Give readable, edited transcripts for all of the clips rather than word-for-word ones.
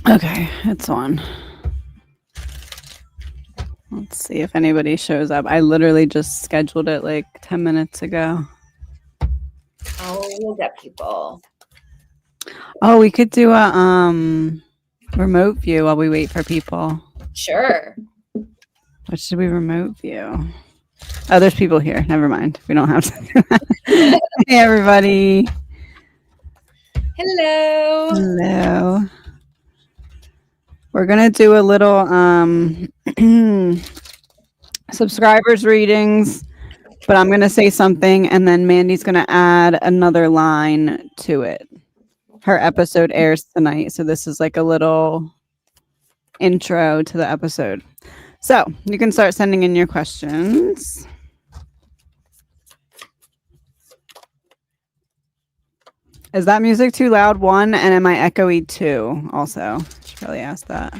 Okay, it's on. Let's see if anybody shows up. I literally just scheduled it like 10 minutes ago. Oh, we'll get people. Oh, we could do a remote view while we wait for people. Sure. What should we remote view? Oh, there's people here. Never mind. We don't have to do that. Hey, everybody. Hello. Hello. We're going to do a little subscribers readings, but I'm going to say something and then Mandy's going to add another line to it. Her episode airs tonight, so this is like a little intro to the episode. So you can start sending in your questions. Is that music too loud? One, and am I echoey? Two, also. Should probably ask that.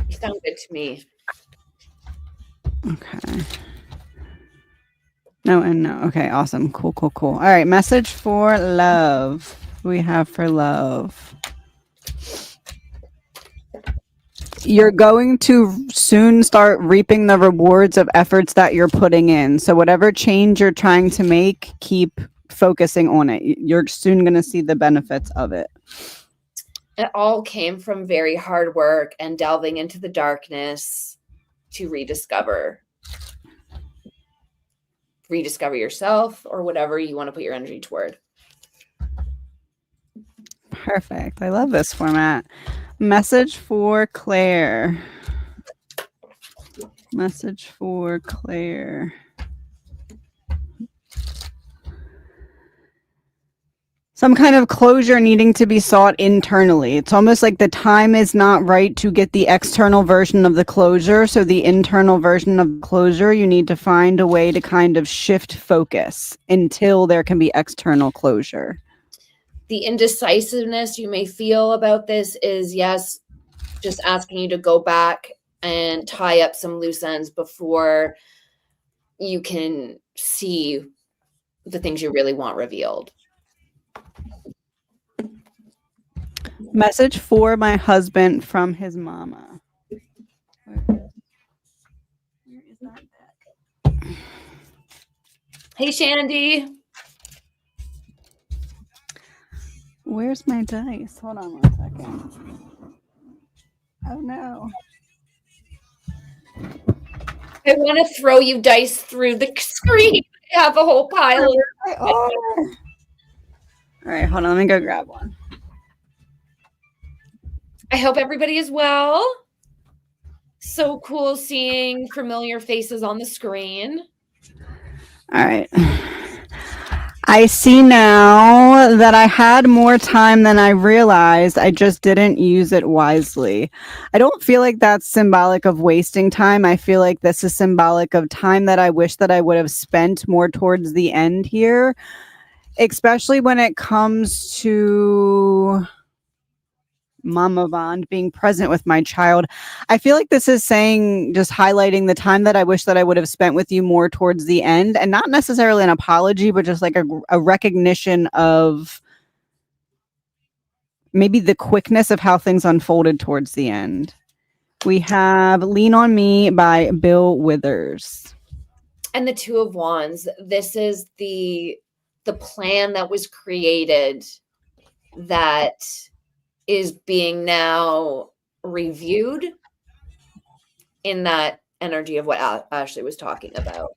You sound good to me. Okay. No and no. Okay, awesome. Cool. All right, message for love. What do we have for love? You're going to soon start reaping the rewards of efforts that you're putting in. So whatever change you're trying to make, keep focusing on it. You're soon going to see the benefits of it. It all came from very hard work and delving into the darkness to rediscover yourself or whatever you want to put your energy toward. Perfect. I love this format. Message for Claire. Message for Claire. Some kind of closure needing to be sought internally. It's almost like the time is not right to get the external version of the closure. So the internal version of closure, you need to find a way to kind of shift focus until there can be external closure. The indecisiveness you may feel about this is, yes, just asking you to go back and tie up some loose ends before you can see the things you really want revealed. Message for my husband from his mama. Where is that deck? Hey, Shandy. Where's my dice? Hold on 1 second. Oh no. I want to throw you dice through the screen. I have a whole pile. All right, hold on. Let me go grab one. I hope everybody is well. So cool seeing familiar faces on the screen. All right. I see now that I had more time than I realized. I just didn't use it wisely. I don't feel like that's symbolic of wasting time. I feel like this is symbolic of time that I wish that I would have spent more towards the end here, especially when it comes to Mama Bond being present with my child. I feel like this is saying, just highlighting the time that I wish that I would have spent with you more towards the end, and not necessarily an apology, but just like a recognition of maybe the quickness of how things unfolded towards the end. We have Lean on Me by Bill Withers. And the Two of Wands. This is the plan that was created that is being now reviewed in that energy of what Ashley was talking about.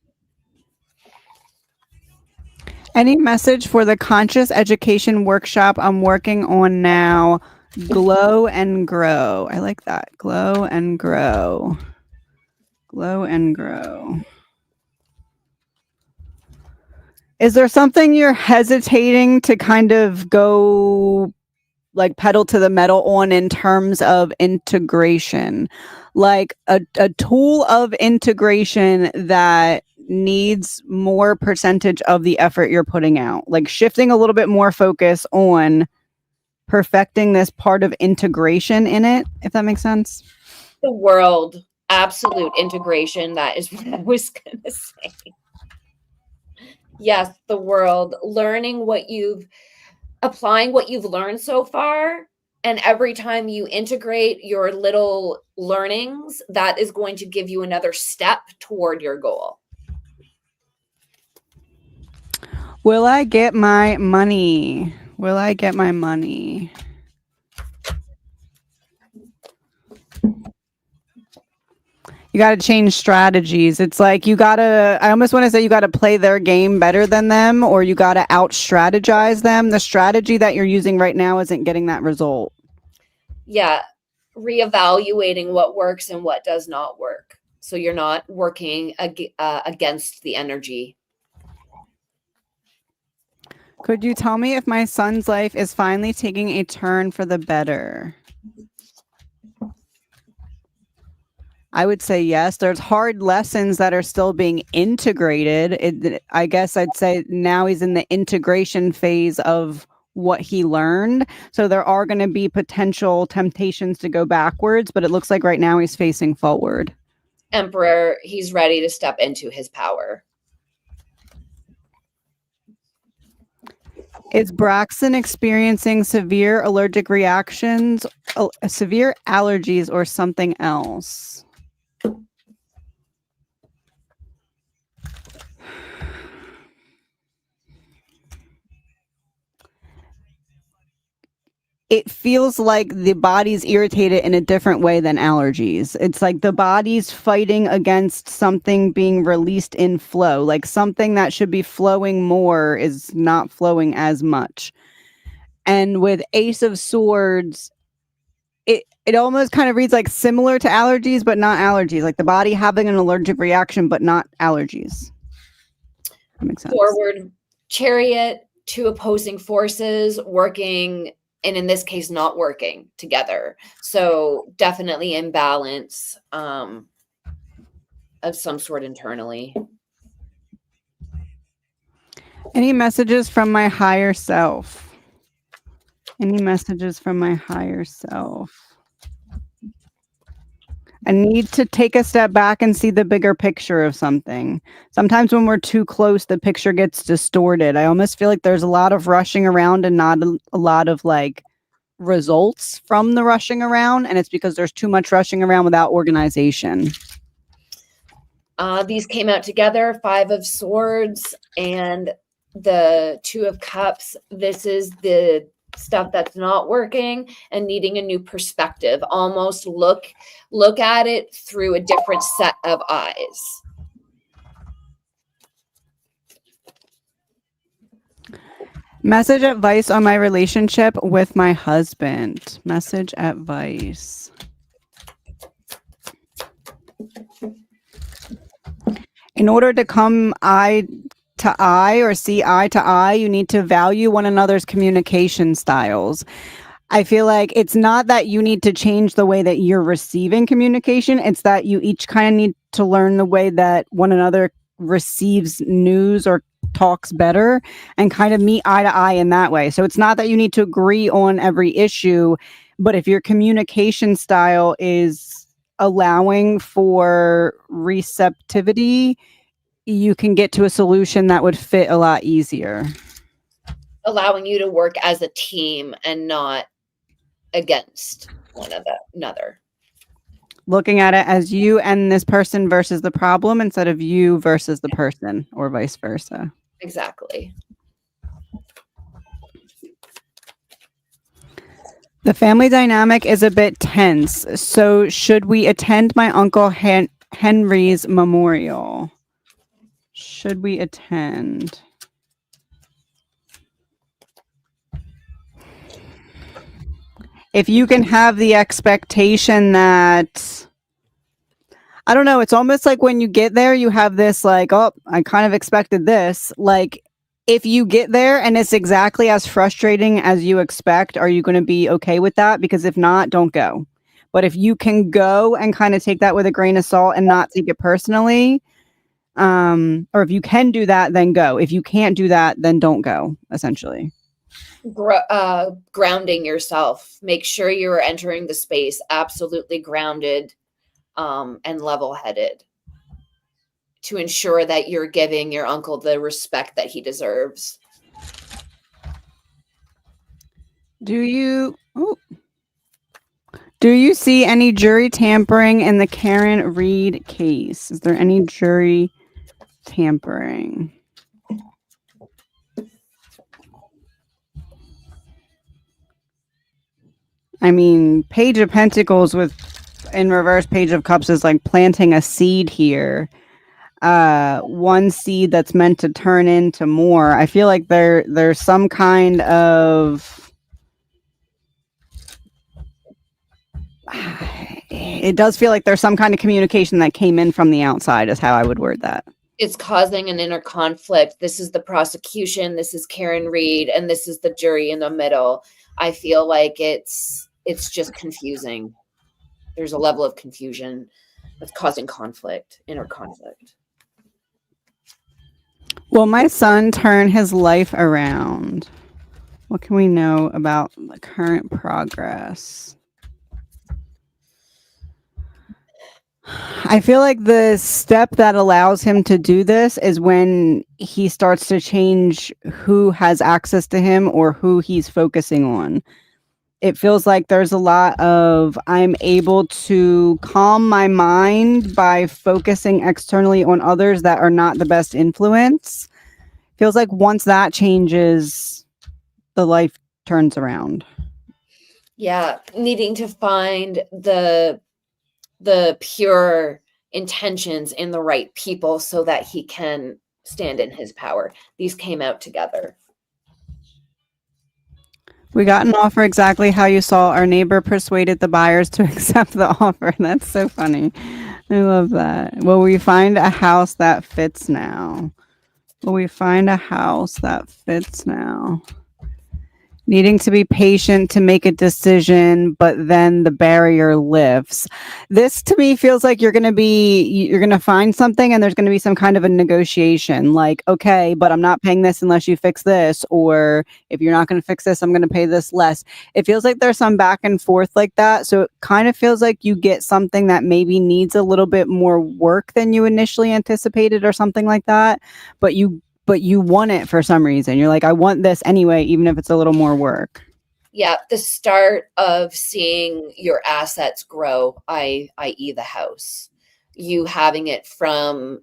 Any message for the conscious education workshop I'm working on now? Glow and grow. I like that. Glow and grow. Glow and grow. Is there something you're hesitating to kind of go like pedal to the metal on in terms of integration, like a tool of integration that needs more percentage of the effort you're putting out, like shifting a little bit more focus on perfecting this part of integration in it, if that makes sense? The world absolute integration. That is what I was going to say. Yes, the world, applying what you've learned so far. And every time you integrate your little learnings, that is going to give you another step toward your goal. Will I get my money? Will I get my money? You got to change strategies. It's like I almost want to say you got to play their game better than them, or you got to out strategize them. The strategy that you're using right now isn't getting that result. Yeah. Reevaluating what works and what does not work. So you're not working against the energy. Could you tell me if my son's life is finally taking a turn for the better? I would say yes. There's hard lessons that are still being integrated. I guess I'd say now he's in the integration phase of what he learned. So there are going to be potential temptations to go backwards, but it looks like right now he's facing forward. Emperor, he's ready to step into his power. Is Braxton experiencing severe allergic reactions, severe allergies, or something else? It feels like the body's irritated in a different way than allergies. It's like the body's fighting against something being released in flow. Like something that should be flowing more is not flowing as much. And with Ace of Swords, it almost kind of reads like similar to allergies, but not allergies. Like the body having an allergic reaction, but not allergies. That makes sense. Forward Chariot, two opposing forces working, and in this case, not working together. So definitely imbalance of some sort internally. Any messages from my higher self? Any messages from my higher self? I need to take a step back and see the bigger picture of something. Sometimes when we're too close, the picture gets distorted. I almost feel like there's a lot of rushing around and not a lot of like results from the rushing around. And it's because there's too much rushing around without organization. These came out together, 5 of Swords and the 2 of Cups. This is the stuff that's not working and needing a new perspective. Almost look at it through a different set of eyes. Message advice on my relationship with my husband. Message advice. In order to come eye to eye or see eye to eye, you need to value one another's communication styles. I feel like it's not that you need to change the way that you're receiving communication. It's that you each kind of need to learn the way that one another receives news or talks better and kind of meet eye to eye in that way. So it's not that you need to agree on every issue, but if your communication style is allowing for receptivity, you can get to a solution that would fit a lot easier. Allowing you to work as a team and not against one another. Looking at it as you and this person versus the problem instead of you versus the person, or vice versa. Exactly. The family dynamic is a bit tense. So should we attend my Uncle Henry's memorial? Should we attend? If you can have the expectation that, I don't know, it's almost like when you get there, you have this like, oh, I kind of expected this. Like, if you get there and it's exactly as frustrating as you expect, are you going to be okay with that? Because if not, don't go. But if you can go and kind of take that with a grain of salt and not take it personally, or if you can do that, then go. If you can't do that, then don't go, essentially. Grounding yourself. Make sure you're entering the space absolutely grounded and level-headed to ensure that you're giving your uncle the respect that he deserves. Do you see any jury tampering in the Karen Reed case? Is there any jury tampering? I mean, Page of Pentacles with in reverse Page of Cups is like planting a seed here. One seed that's meant to turn into more. I feel like there's some kind of it does feel like there's some kind of communication that came in from the outside is how I would word that. It's causing an inner conflict. This is the prosecution, this is Karen Reed, and this is the jury in the middle. I feel like it's just confusing. There's a level of confusion that's causing conflict, inner conflict. Will my son turn his life around? What can we know about the current progress? I feel like the step that allows him to do this is when he starts to change who has access to him or who he's focusing on. It feels like there's a lot of I'm able to calm my mind by focusing externally on others that are not the best influence. Feels like once that changes, the life turns around. Yeah, needing to find the pure intentions in the right people so that he can stand in his power. These came out together. We got an offer exactly how you saw. Our neighbor persuaded the buyers to accept the offer. That's so funny. I love that. Will we find a house that fits now? Will we find a house that fits now? Needing to be patient to make a decision, but then the barrier lifts. This to me feels like you're going to find something and there's going to be some kind of a negotiation like, okay, but I'm not paying this unless you fix this. Or if you're not going to fix this, I'm going to pay this less. It feels like there's some back and forth like that. So it kind of feels like you get something that maybe needs a little bit more work than you initially anticipated or something like that. But you want it for some reason. You're like, I want this anyway, even if it's a little more work. Yeah, the start of seeing your assets grow, i.e. the house. You having it from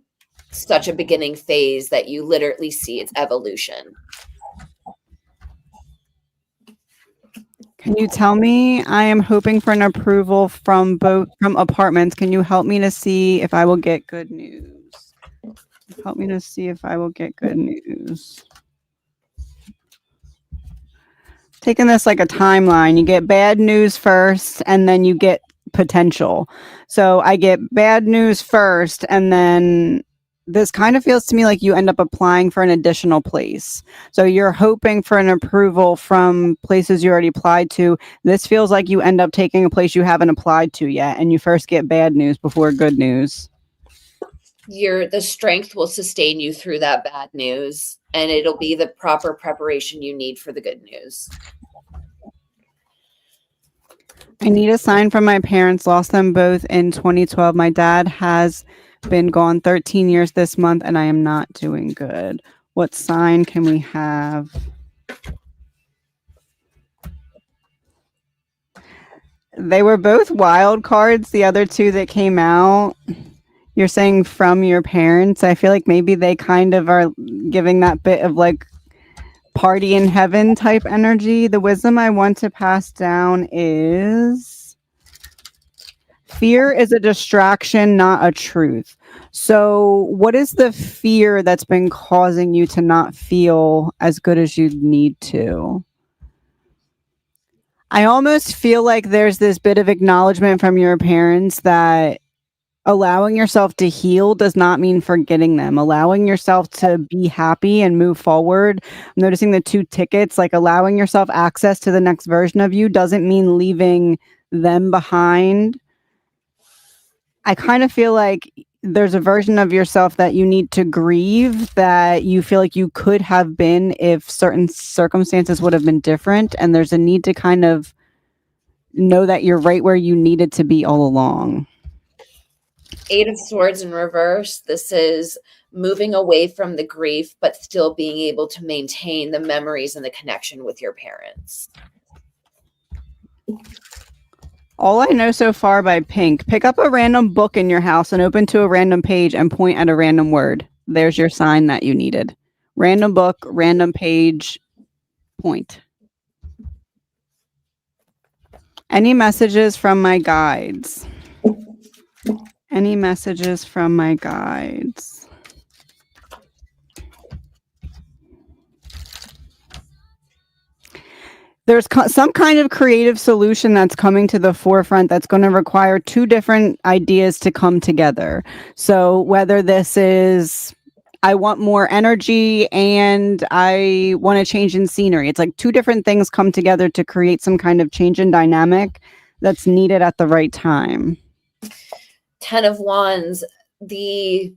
such a beginning phase that you literally see its evolution. Can you tell me? I am hoping for an approval from apartments. Can you help me to see if I will get good news? Help me to see if I will get good news. Taking this like a timeline, you get bad news first and then you get potential. So I get bad news first and then this kind of feels to me like you end up applying for an additional place. So you're hoping for an approval from places you already applied to. This feels like you end up taking a place you haven't applied to yet and you first get bad news before good news. The strength will sustain you through that bad news, and it'll be the proper preparation you need for the good news. I need a sign from my parents. Lost them both in 2012. My dad has been gone 13 years this month, and I am not doing good. What sign can we have? They were both wild cards, the other two that came out. You're saying from your parents. I feel like maybe they kind of are giving that bit of like party in heaven type energy. The wisdom I want to pass down is fear is a distraction, not a truth. So what is the fear that's been causing you to not feel as good as you need to? I almost feel like there's this bit of acknowledgement from your parents that allowing yourself to heal does not mean forgetting them. Allowing yourself to be happy and move forward. I'm noticing the 2 tickets, like allowing yourself access to the next version of you doesn't mean leaving them behind. I kind of feel like there's a version of yourself that you need to grieve that you feel like you could have been if certain circumstances would have been different. And there's a need to kind of know that you're right where you needed to be all along. Eight of Swords in reverse. This is moving away from the grief, but still being able to maintain the memories and the connection with your parents. All I know so far by pink. Pick up a random book in your house and open to a random page and point at a random word. There's your sign that you needed. Random book, random page, point. Any messages from my guides? Any messages from my guides? There's some kind of creative solution that's coming to the forefront that's going to require two different ideas to come together. So whether this is, I want more energy and I want to change in scenery, it's like two different things come together to create some kind of change in dynamic that's needed at the right time. 10 of Wands, the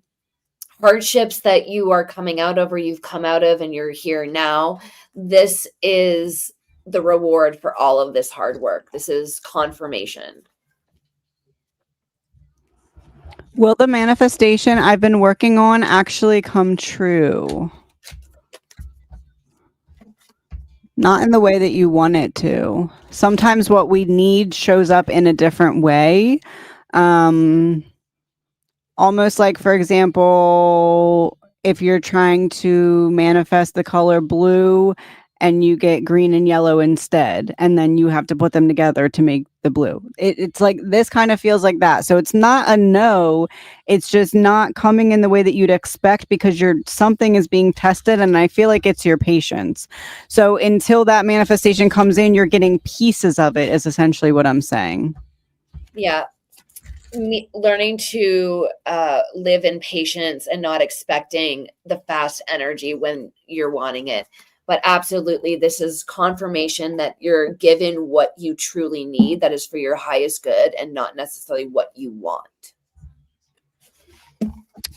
hardships that you are coming out of or you've come out of and you're here now, this is the reward for all of this hard work. This is confirmation. Will the manifestation I've been working on actually come true? Not in the way that you want it to. Sometimes what we need shows up in a different way. Almost like, for example, if you're trying to manifest the color blue and you get green and yellow instead, and then you have to put them together to make the blue. It's like this kind of feels like that. So it's not a no, it's just not coming in the way that you'd expect because something is being tested, and I feel like it's your patience. So until that manifestation comes in, you're getting pieces of it is essentially what I'm saying. Yeah. Learning to live in patience and not expecting the fast energy when you're wanting it. But absolutely, this is confirmation that you're given what you truly need, that is for your highest good and not necessarily what you want.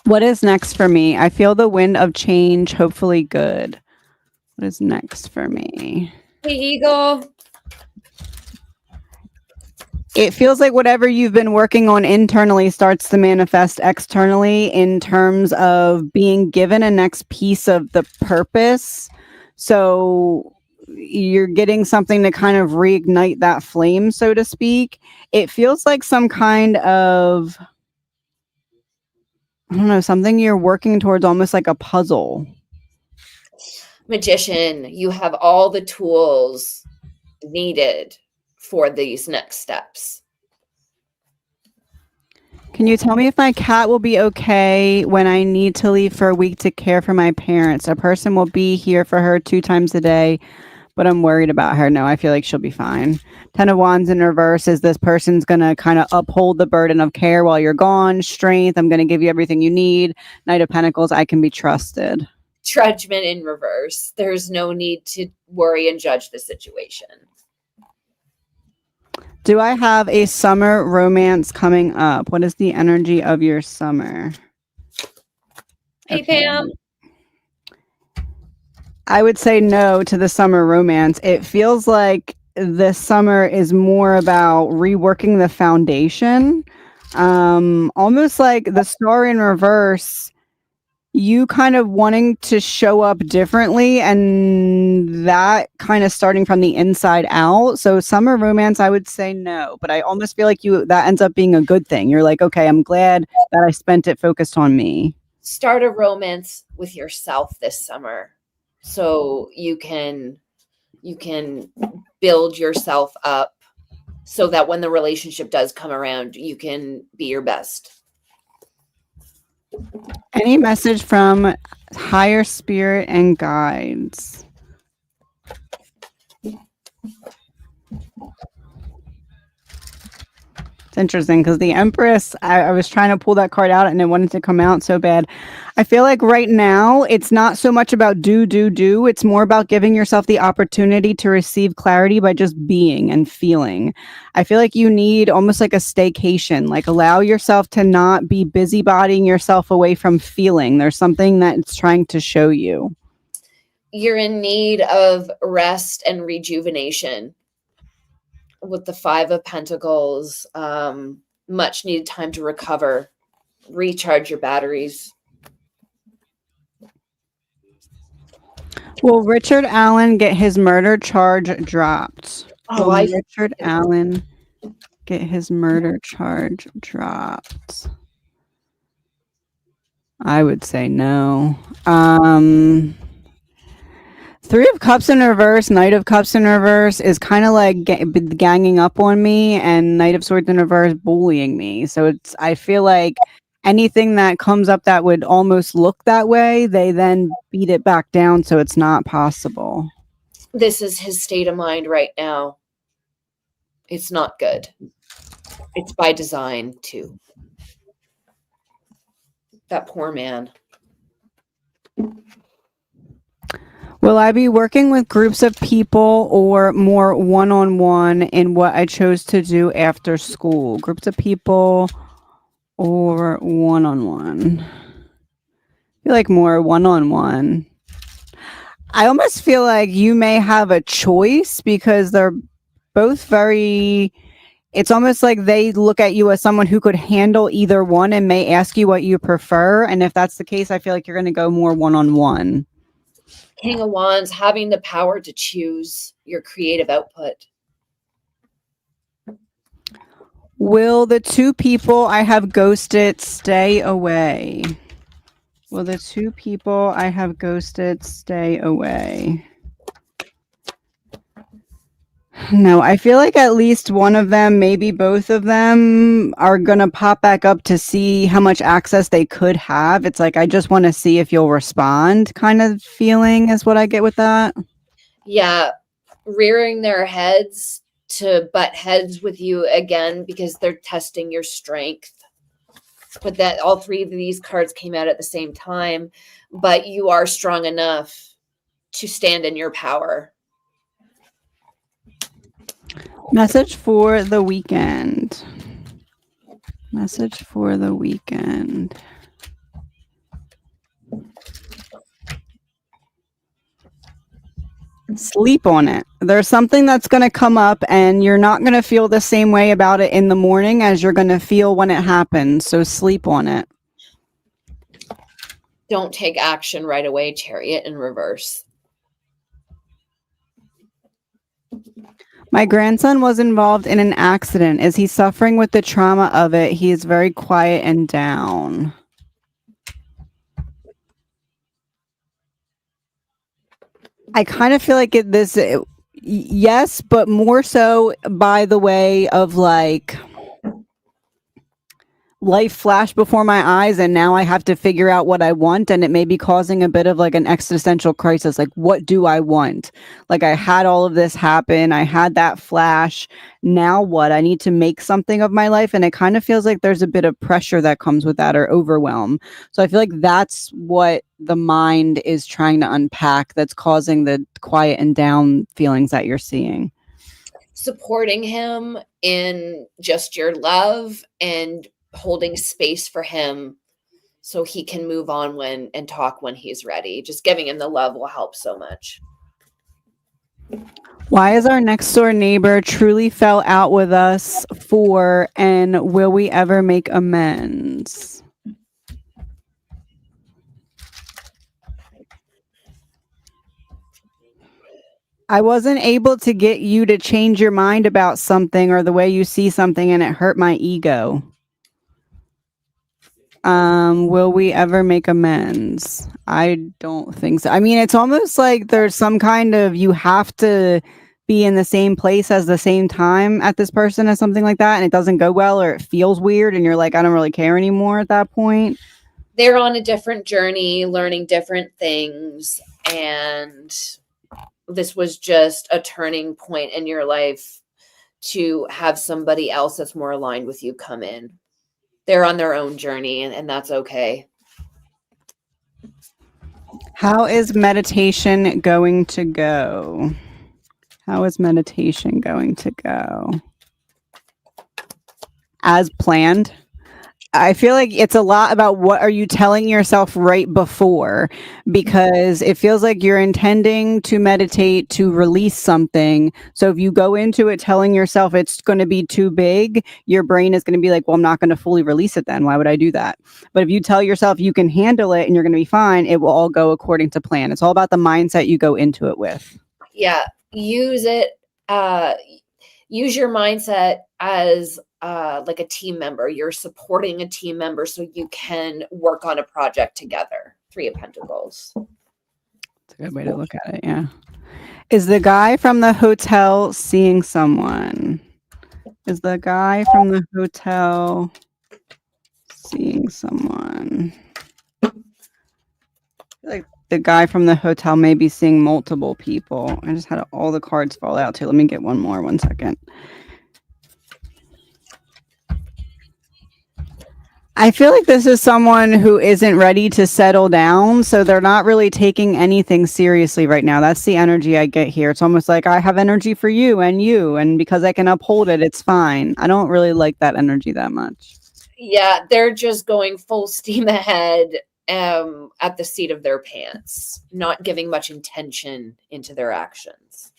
What is next for me? I feel the wind of change, hopefully good. What is next for me? Hey, Eagle. It feels like whatever you've been working on internally starts to manifest externally in terms of being given a next piece of the purpose. So you're getting something to kind of reignite that flame, so to speak. It feels like some kind of, I don't know, something you're working towards, almost like a puzzle. Magician, you have all the tools needed for these next steps. Can you tell me if my cat will be okay when I need to leave for a week to care for my parents? A person will be here for her 2 times a day, but I'm worried about her. No, I feel like she'll be fine. 10 of Wands in reverse is this person's going to kind of uphold the burden of care while you're gone. Strength, I'm going to give you everything you need. Knight of Pentacles, I can be trusted. Judgment in reverse. There's no need to worry and judge the situation. Do I have a summer romance coming up? What is the energy of your summer? Hey, okay. Pam. I would say no to the summer romance. It feels like this summer is more about reworking the foundation. Almost like the Star in reverse, you kind of wanting to show up differently, and that kind of starting from the inside out. So summer romance, I would say no, but I almost feel like that ends up being a good thing. You're like, okay, I'm glad that I spent it focused on me. Start a romance with yourself this summer, so you can build yourself up so that when the relationship does come around, you can be your best. Any message from higher spirit and guides? It's interesting because the Empress, I was trying to pull that card out and it wanted to come out so bad. I feel like right now it's not so much about do. It's more about giving yourself the opportunity to receive clarity by just being and feeling. I feel like you need almost like a staycation, like allow yourself to not be busybodying yourself away from feeling. There's something that it's trying to show you. You're in need of rest and rejuvenation. With the 5 of Pentacles, much needed time to recover recharge your batteries. Will Richard Allen get his murder charge dropped? Oh, Will Richard Allen get his murder charge dropped? I would say no. Three of Cups in reverse, Knight of Cups in reverse is kind of like ganging up on me, and Knight of Swords in reverse bullying me. So I feel like anything that comes up that would almost look that way, they then beat it back down, so it's not possible. This is his state of mind right now. It's not good. It's by design, too. That poor man. Will I be working with groups of people or more one-on-one in what I chose to do after school? Groups of people or one-on-one? I feel like more one-on-one. I almost feel like you may have a choice because they're both very... It's almost like they look at you as someone who could handle either one and may ask you what you prefer. And if that's the case, I feel like you're going to go more one-on-one. King of Wands, having the power to choose your creative output. Will the two people I have ghosted stay away? Will the two people I have ghosted stay away? No, I feel like at least one of them, maybe both of them, are going to pop back up to see how much access they could have. It's like, I just want to see if you'll respond kind of feeling is what I get with that. Yeah, rearing their heads to butt heads with you again because they're testing your strength. But that all three of these cards came out at the same time, but you are strong enough to stand in your power. Message for the weekend. Message for the weekend. Sleep on it. There's something that's going to come up and you're not going to feel the same way about it in the morning as you're going to feel when it happens. So sleep on it. Don't take action right away, Chariot in reverse. My grandson was involved in an accident. Is he suffering with the trauma of it? He is very quiet and down. I kind of feel like yes, but more so by the way of like life flashed before my eyes and now I have to figure out what I want, and it may be causing a bit of like an existential crisis. Like, what do I want? Like, I had all of this happen. I had that flash. Now what? I need to make something of my life. And it kind of feels like there's a bit of pressure that comes with that, or overwhelm. So I feel like that's what the mind is trying to unpack that's causing the quiet and down feelings that you're seeing. Supporting him in just your love and holding space for him so he can move on and talk when he's ready. Just giving him the love will help so much. Why is our next door neighbor truly fell out with us for, and will we ever make amends? I wasn't able to get you to change your mind about something or the way you see something, and it hurt my ego. Will we ever make amends? I don't think so. I mean, it's almost like there's some kind of, you have to be in the same place at the same time at this person or something like that, and it doesn't go well, or it feels weird and you're like, I don't really care anymore at that point. They're on a different journey, learning different things, and this was just a turning point in your life to have somebody else that's more aligned with you come in. They're on their own journey, and that's okay. How is meditation going to go? How is meditation going to go? As planned. I feel like it's a lot about what are you telling yourself right before, because it feels like you're intending to meditate to release something. So if you go into it telling yourself it's going to be too big, your brain is going to be like, well, I'm not going to fully release it then. Why would I do that? But if you tell yourself you can handle it and you're going to be fine, it will all go according to plan. It's all about the mindset you go into it with. Yeah. Use it. Use your mindset as like a team member. You're supporting a team member so you can work on a project together. 3 of Pentacles. That's a good way to look at it. Yeah. Is the guy from the hotel seeing someone? Is the guy from the hotel seeing someone? I feel like the guy from the hotel may be seeing multiple people. I just had all the cards fall out too. Let me get one more. 1 second. I feel like this is someone who isn't ready to settle down, so they're not really taking anything seriously right now. That's the energy I get here. It's almost like I have energy for you, and because I can uphold it, it's fine. I don't really like that energy that much. Yeah, they're just going full steam ahead at the seat of their pants, not giving much intention into their actions.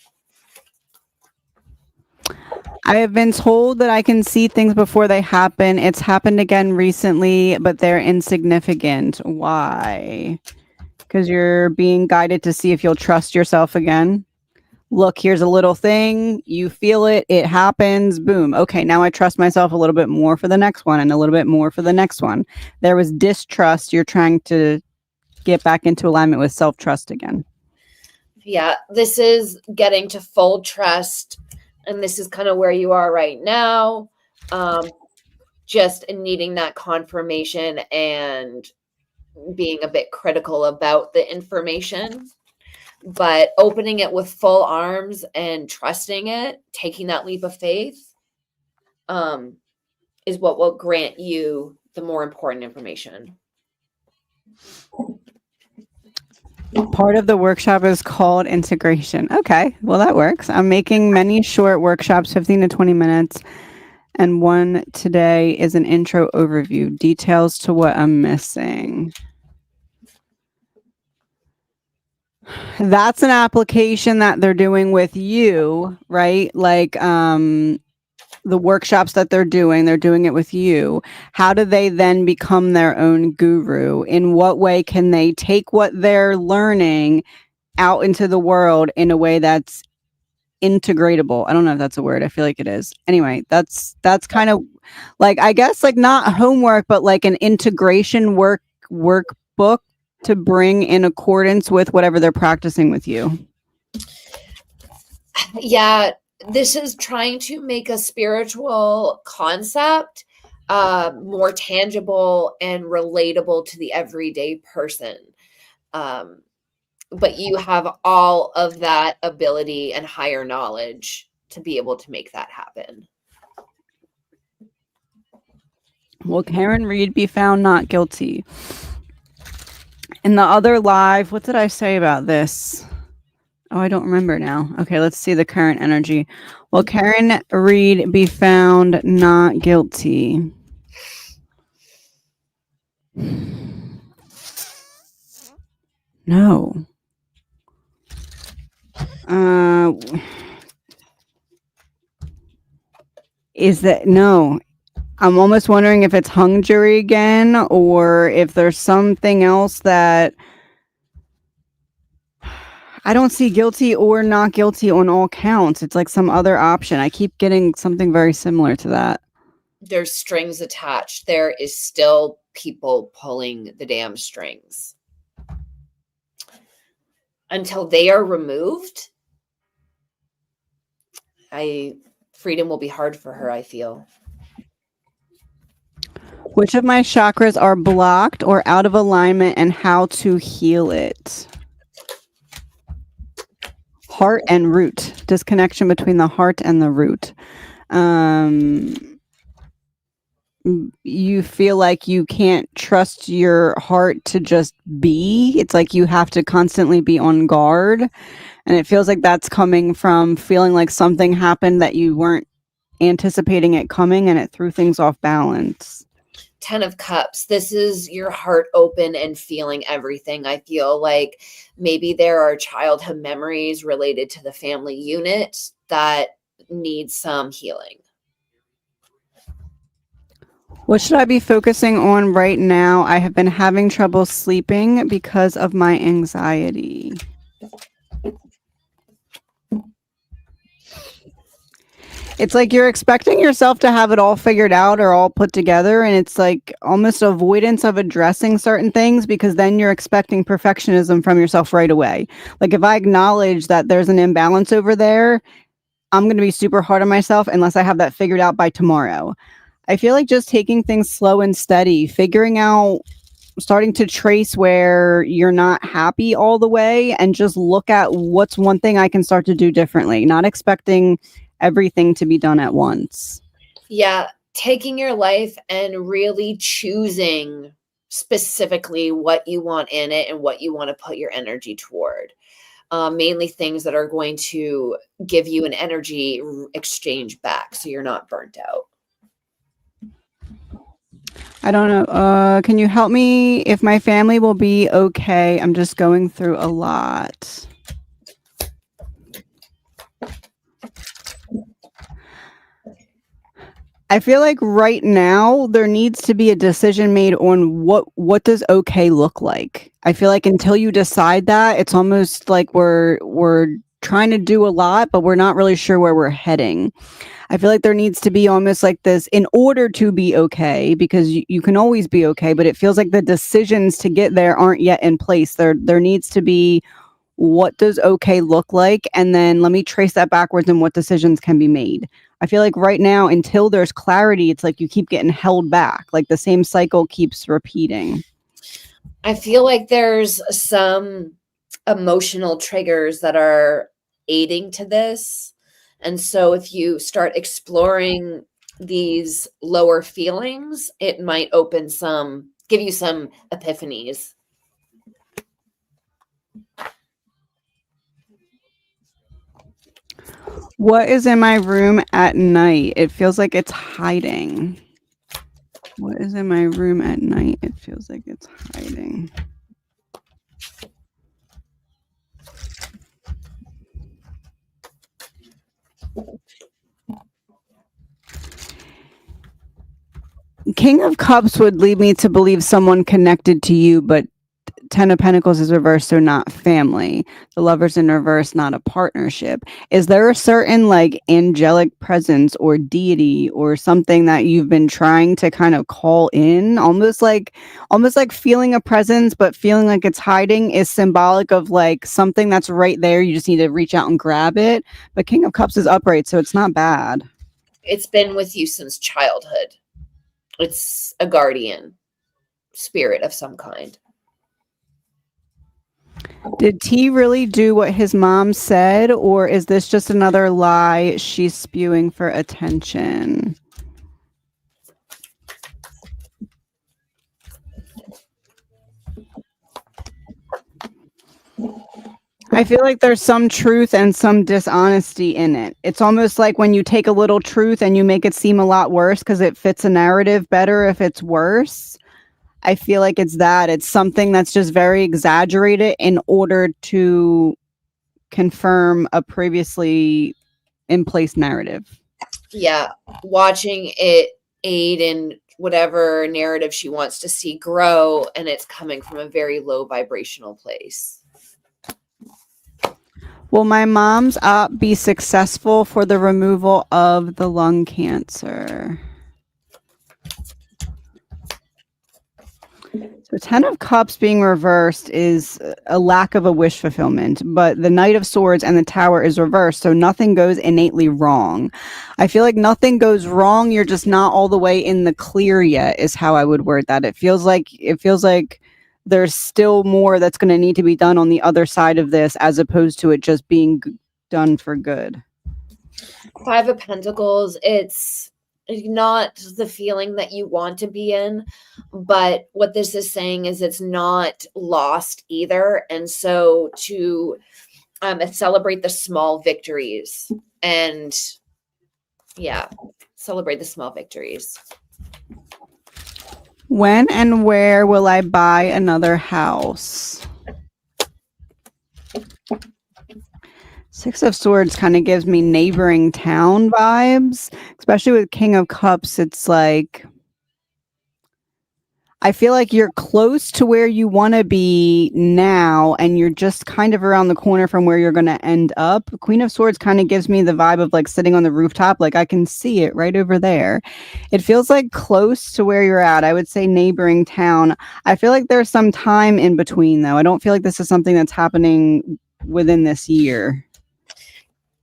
I have been told that I can see things before they happen. It's happened again recently, but they're insignificant. Why? Because you're being guided to see if you'll trust yourself again. Look, here's a little thing. You feel it. It happens. Boom. Okay, now I trust myself a little bit more for the next one and a little bit more for the next one. There was distrust. You're trying to get back into alignment with self-trust again. Yeah, this is getting to full trust. And this is kind of where you are right now. Just needing that confirmation and being a bit critical about the information. But opening it with full arms and trusting it, taking that leap of faith, is what will grant you the more important information. Part of the workshop is called integration. Okay, well, that works. I'm making many short workshops, 15 to 20 minutes. And one today is an intro overview, details to what I'm missing. That's an application that they're doing with you, right? Like the workshops that they're doing it with you. How do they then become their own guru? In what way can they take what they're learning out into the world in a way that's integratable? I don't know if that's a word. I feel like it is. Anyway, that's kind of like, I guess, like not homework, but like an integration workbook to bring in accordance with whatever they're practicing with you. Yeah, this is trying to make a spiritual concept more tangible and relatable to the everyday person. But you have all of that ability and higher knowledge to be able to make that happen. Will Karen Reed be found not guilty? In the other live, what did I say about this? Oh, I don't remember now. Okay, let's see the current energy. Will Karen Reed be found not guilty? No. Is that no? I'm almost wondering if it's hung jury again, or if there's something else that I don't see guilty or not guilty on all counts. It's like some other option. I keep getting something very similar to that. There's strings attached. There is still people pulling the damn strings. Until they are removed, freedom will be hard for her, I feel. Which of my chakras are blocked or out of alignment, and how to heal it? Heart and root. Disconnection between the heart and the root. You feel like you can't trust your heart to just be. It's like you have to constantly be on guard. And it feels like that's coming from feeling like something happened that you weren't anticipating it coming, and it threw things off balance. Ten of Cups. This is your heart open and feeling everything. I feel like maybe there are childhood memories related to the family unit that need some healing. What should I be focusing on right now? I have been having trouble sleeping because of my anxiety. It's like you're expecting yourself to have it all figured out or all put together, and it's like almost avoidance of addressing certain things because then you're expecting perfectionism from yourself right away. Like if I acknowledge that there's an imbalance over there, I'm going to be super hard on myself unless I have that figured out by tomorrow. I feel like just taking things slow and steady, figuring out, starting to trace where you're not happy all the way and just look at what's one thing I can start to do differently, not expecting everything to be done at once. Yeah, taking your life and really choosing specifically what you want in it and what you want to put your energy toward. Mainly things that are going to give you an energy exchange back so you're not burnt out. I don't know. Can you help me if my family will be okay? I'm just going through a lot. I feel like right now there needs to be a decision made on what does okay look like. I feel like until you decide that, it's almost like we're trying to do a lot, but we're not really sure where we're heading. I feel like there needs to be almost like this in order to be okay, because you can always be okay, but it feels like the decisions to get there aren't yet in place. There needs to be what does okay look like, and then let me trace that backwards and what decisions can be made. I feel like right now, until there's clarity, it's like you keep getting held back. Like the same cycle keeps repeating. I feel like there's some emotional triggers that are aiding to this. And so if you start exploring these lower feelings, it might give you some epiphanies. What is in my room at night? It feels like it's hiding. What is in my room at night? It feels like it's hiding. King of Cups would lead me to believe someone connected to you, but Ten of Pentacles is reversed, so not family. The Lovers in reverse, not a partnership. Is there a certain like angelic presence or deity or something that you've been trying to kind of call in? Almost like feeling a presence, but feeling like it's hiding is symbolic of like something that's right there. You just need to reach out and grab it. But King of Cups is upright, so it's not bad. It's been with you since childhood. It's a guardian spirit of some kind. Did T really do what his mom said, or is this just another lie she's spewing for attention? I feel like there's some truth and some dishonesty in it. It's almost like when you take a little truth and you make it seem a lot worse because it fits a narrative better if it's worse. I feel like it's that. It's something that's just very exaggerated in order to confirm a previously in place narrative. Yeah, watching it aid in whatever narrative she wants to see grow, and it's coming from a very low vibrational place. Will my mom's op be successful for the removal of the lung cancer? So Ten of Cups being reversed is a lack of a wish fulfillment, but the Knight of Swords and the Tower is reversed, so nothing goes innately wrong. I feel like nothing goes wrong, you're just not all the way in the clear yet, is how I would word that. It feels like there's still more that's going to need to be done on the other side of this, as opposed to it just being done for good. Five of Pentacles, it's not the feeling that you want to be in, but what this is saying is it's not lost either. And so to celebrate the small victories and celebrate the small victories. When and where will I buy another house? Six of Swords kind of gives me neighboring town vibes, especially with King of Cups. It's like, I feel like you're close to where you want to be now, and you're just kind of around the corner from where you're going to end up. Queen of Swords kind of gives me the vibe of like sitting on the rooftop. Like I can see it right over there. It feels like close to where you're at. I would say neighboring town. I feel like there's some time in between, though. I don't feel like this is something that's happening within this year.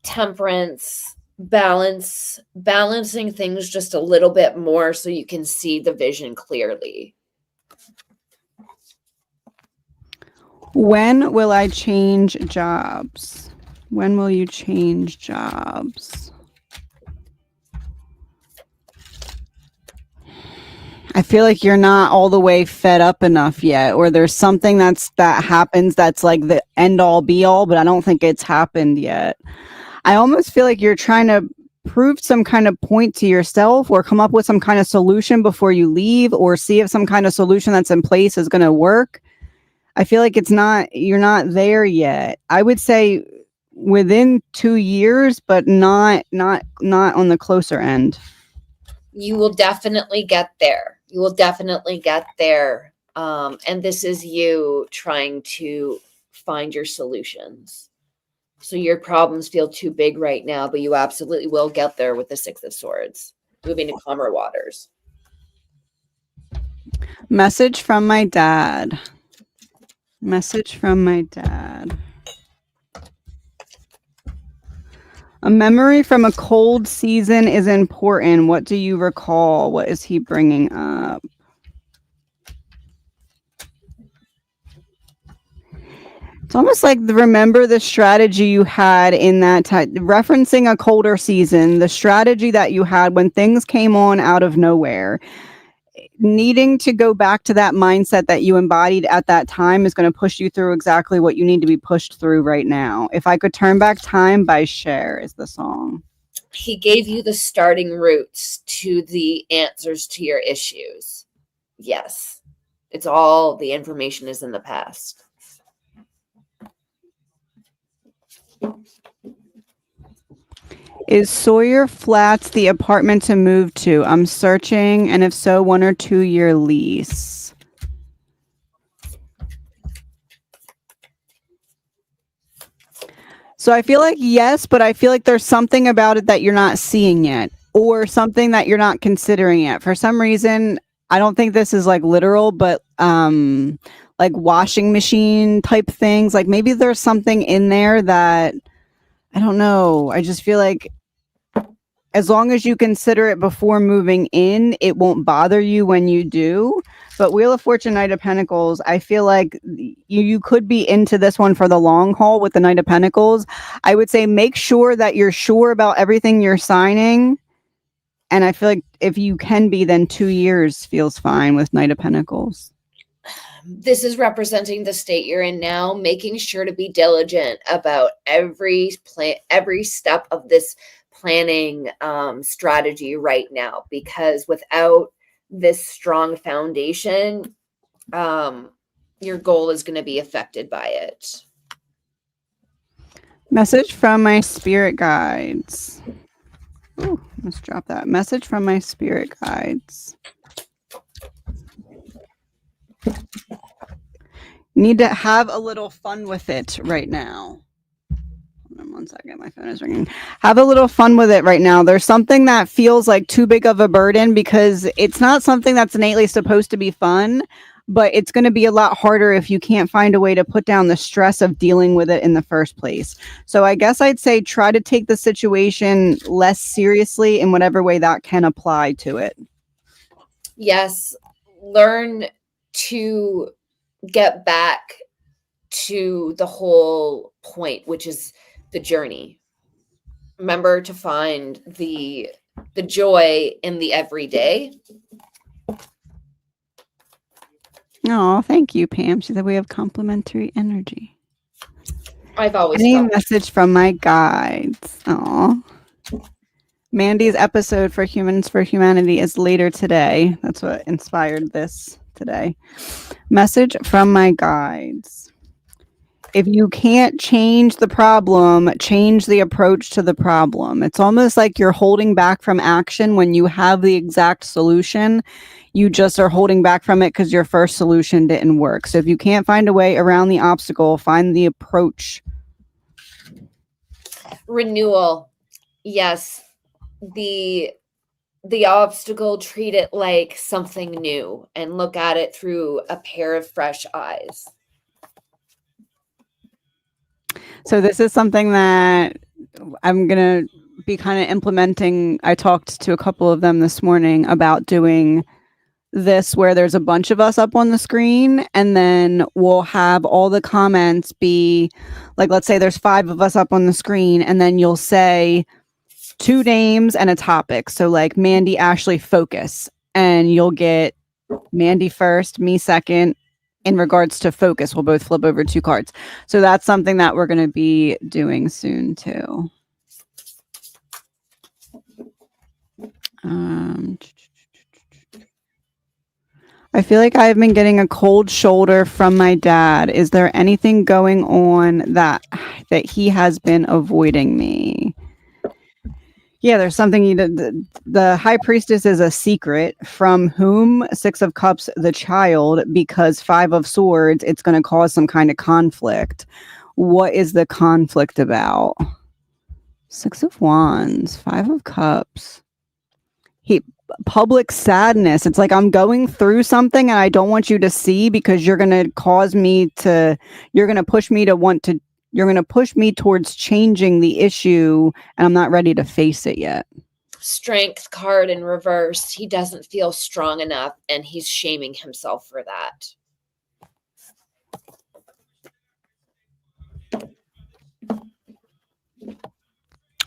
Temperance, balancing things just a little bit more so you can see the vision clearly. When will I change jobs? When will you change jobs? I feel like you're not all the way fed up enough yet, or there's something that happens that's like the end all be all, but I don't think it's happened yet. I almost feel like you're trying to prove some kind of point to yourself or come up with some kind of solution before you leave, or see if some kind of solution that's in place is going to work. I feel like you're not there yet. I would say within 2 years, but not on the closer end. You will definitely get there. And this is you trying to find your solutions. So your problems feel too big right now, but you absolutely will get there with the Six of Swords, moving to calmer waters. Message from my dad. Message from my dad. A memory from a cold season is important. What do you recall? What is he bringing up? It's almost like remember the strategy you had in that time, referencing a colder season, the strategy that you had when things came on out of nowhere. Needing to go back to that mindset that you embodied at that time is going to push you through exactly what you need to be pushed through right now. If I Could Turn Back Time by Cher is the song. He gave you the starting roots to the answers to your issues. Yes. It's all the information is in the past. Is Sawyer Flats the apartment to move to? I'm searching, and if so, 1 or 2 year lease. So I feel like yes, but I feel like there's something about it that you're not seeing yet, or something that you're not considering yet. For some reason, I don't think this is like literal, but like washing machine type things. Like maybe there's something in there that I don't know. I just feel like as long as you consider it before moving in, it won't bother you when you do. But Wheel of Fortune, Knight of Pentacles, I feel like you could be into this one for the long haul with the Knight of Pentacles. I would say make sure that you're sure about everything you're signing. And I feel like if you can be, then 2 years feels fine with Knight of Pentacles. This is representing the state you're in now, making sure to be diligent about every step of this planning strategy right now, because without this strong foundation, your goal is going to be affected by it. Message from my spirit guides. Ooh, let's drop that. Message from my spirit guides. Need to have a little fun with it right now. Hold on 1 second. My phone is ringing. Have a little fun with it right now. There's something that feels like too big of a burden because it's not something that's innately supposed to be fun, but it's going to be a lot harder if you can't find a way to put down the stress of dealing with it in the first place. So I guess I'd say try to take the situation less seriously in whatever way that can apply to it. Yes. Learn to get back to the whole point, which is the journey. Remember to find the joy in the everyday. Oh, thank you, Pam. She said we have complementary energy. I've always Any felt message from my guides? Oh, Mandy's episode for Humans for Humanity is later today. That's what inspired this today. Message from my guides. If you can't change the problem, change the approach to the problem. It's almost like you're holding back from action when you have the exact solution. You just are holding back from it because your first solution didn't work. So if you can't find a way around the obstacle, find the approach. Renewal. Yes. The obstacle, treat it like something new and look at it through a pair of fresh eyes. So this is something that I'm going to be kind of implementing. I talked to a couple of them this morning about doing this where there's a bunch of us up on the screen, and then we'll have all the comments be like, let's say there's 5 of us up on the screen, and then you'll say 2 names and a topic. So like Mandy, Ashley, focus. And you'll get Mandy first, me second. In regards to focus, we'll both flip over 2 cards. So that's something that we're going to be doing soon too. I feel like I've been getting a cold shoulder from my dad. Is there anything going on that he has been avoiding me? Yeah, there's something the high priestess is a secret from whom 6 of cups, the child, because 5 of swords, it's going to cause some kind of conflict. What is the conflict about? 6 of wands, 5 of cups. Public sadness. It's like I'm going through something and I don't want you to see because you're going to cause me to, you're going to push me to want to, you're going to push me towards changing the issue, and I'm not ready to face it yet. Strength card in reverse. He doesn't feel strong enough, and he's shaming himself for that.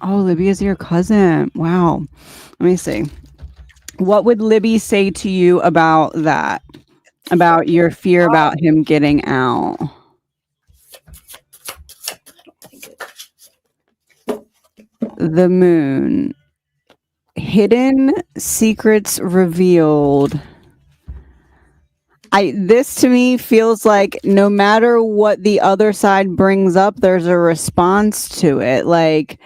Oh, Libby is your cousin. Wow. Let me see. What would Libby say to you about that? About your fear about him getting out? The moon. Hidden secrets revealed. This to me feels like no matter what the other side brings up, there's a response to it. Like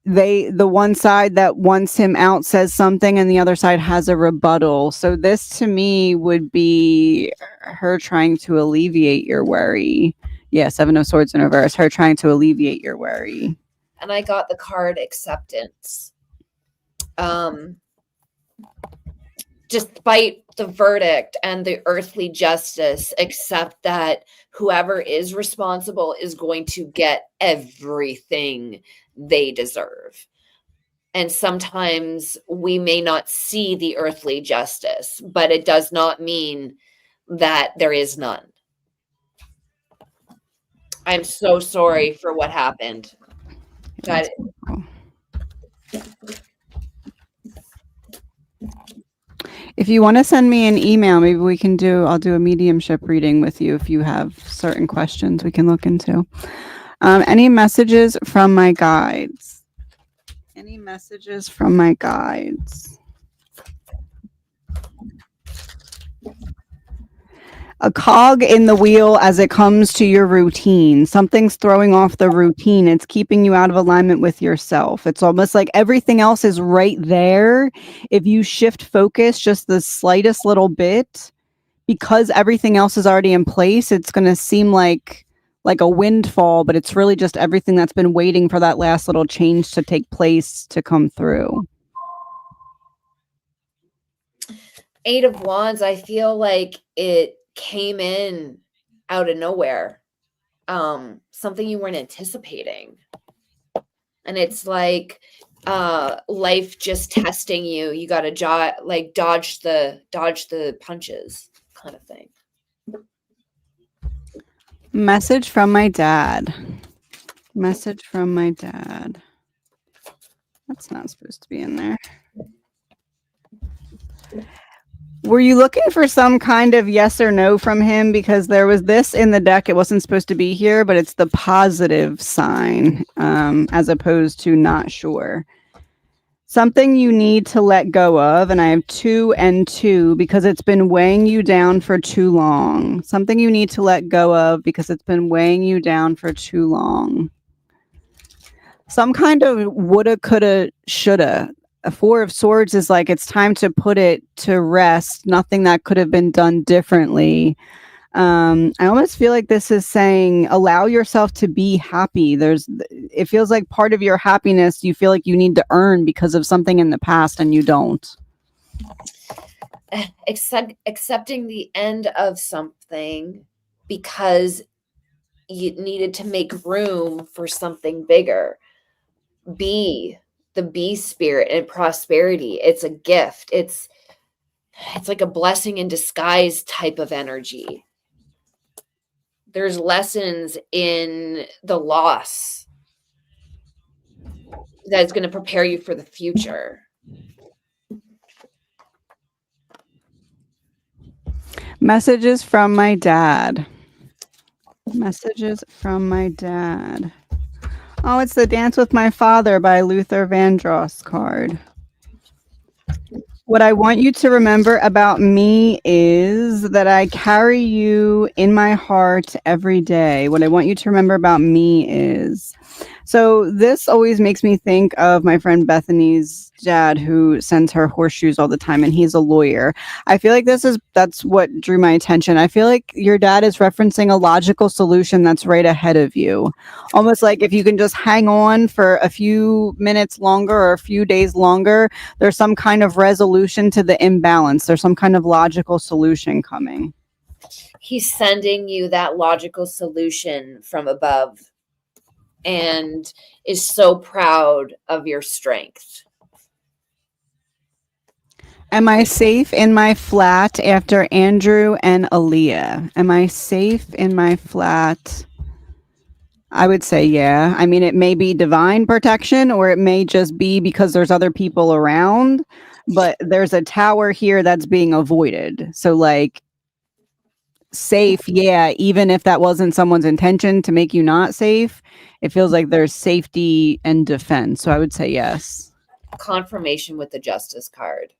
the one side that wants him out says something and the other side has a rebuttal. So this to me would be her trying to alleviate your worry. Yeah, 7 of swords in reverse. Her trying to alleviate your worry. And I got the card acceptance. Despite the verdict and the earthly justice, accept that whoever is responsible is going to get everything they deserve. And sometimes we may not see the earthly justice, but it does not mean that there is none. I'm so sorry for what happened. That if you want to send me an email, maybe I'll do a mediumship reading with you if you have certain questions we can look into. Any messages from my guides? Any messages from my guides? A cog in the wheel as it comes to your routine. Something's throwing off the routine. It's keeping you out of alignment with yourself. It's almost like everything else is right there. If you shift focus just the slightest little bit, because everything else is already in place, it's going to seem like a windfall, but it's really just everything that's been waiting for that last little change to take place to come through. 8 of wands, I feel like it came in out of nowhere. Something you weren't anticipating. And it's like life just testing you. You got to dodge the punches kind of thing. Message from my dad. Message from my dad. That's not supposed to be in there. Were you looking for some kind of yes or no from him? Because there was this in the deck. It wasn't supposed to be here, but it's the positive sign as opposed to not sure. Something you need to let go of, and I have 2 and 2 because it's been weighing you down for too long. Something you need to let go of because it's been weighing you down for too long. Some kind of woulda, coulda, shoulda. A 4 of Swords is like it's time to put it to rest. Nothing that could have been done differently. I almost feel like this is saying allow yourself to be happy. It feels like part of your happiness you feel like you need to earn because of something in the past and you don't. Accepting the end of something because you needed to make room for something bigger. Be the bee spirit and prosperity. It's a gift. It's like a blessing in disguise type of energy. There's lessons in the loss that's going to prepare you for the future. Messages from my dad. Messages from my dad. Oh, it's the Dance with My Father by Luther Vandross card. What I want you to remember about me is that I carry you in my heart every day. What I want you to remember about me is. So this always makes me think of my friend Bethany's dad who sends her horseshoes all the time, and he's a lawyer. I feel like that's what drew my attention. I feel like your dad is referencing a logical solution that's right ahead of you. Almost like if you can just hang on for a few minutes longer or a few days longer, there's some kind of resolution to the imbalance. There's some kind of logical solution coming. He's sending you that logical solution from above and is so proud of your strength. Am I safe in my flat after Andrew and Aaliyah? Am I safe in my flat? I would say yeah. I mean, it may be divine protection or it may just be because there's other people around, but there's a tower here that's being avoided. So, like, safe, yeah, even if that wasn't someone's intention to make you not safe, it feels like there's safety and defense. So I would say yes. Confirmation with the Justice card.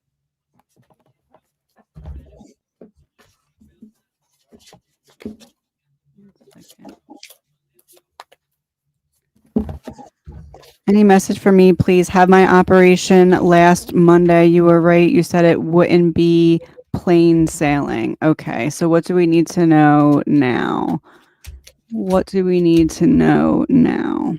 Any message for me, please? Have my operation last Monday. You were right. You said it wouldn't be plain sailing. Okay, so what do we need to know now? What do we need to know now?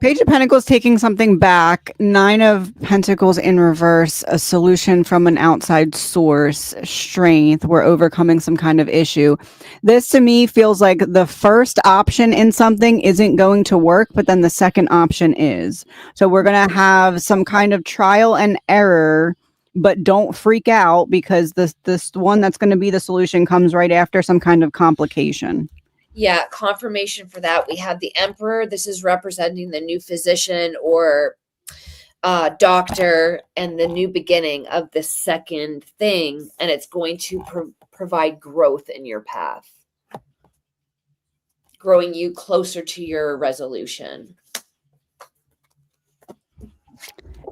Page of Pentacles taking something back. 9 of Pentacles in reverse. A solution from an outside source. Strength. We're overcoming some kind of issue. This to me feels like the first option in something isn't going to work, but then the second option is. So we're going to have some kind of trial and error, but don't freak out because this one that's going to be the solution comes right after some kind of complication. Yeah, confirmation for that. We have the Emperor. This is representing the new physician or doctor and the new beginning of the second thing. And it's going to provide growth in your path, growing you closer to your resolution.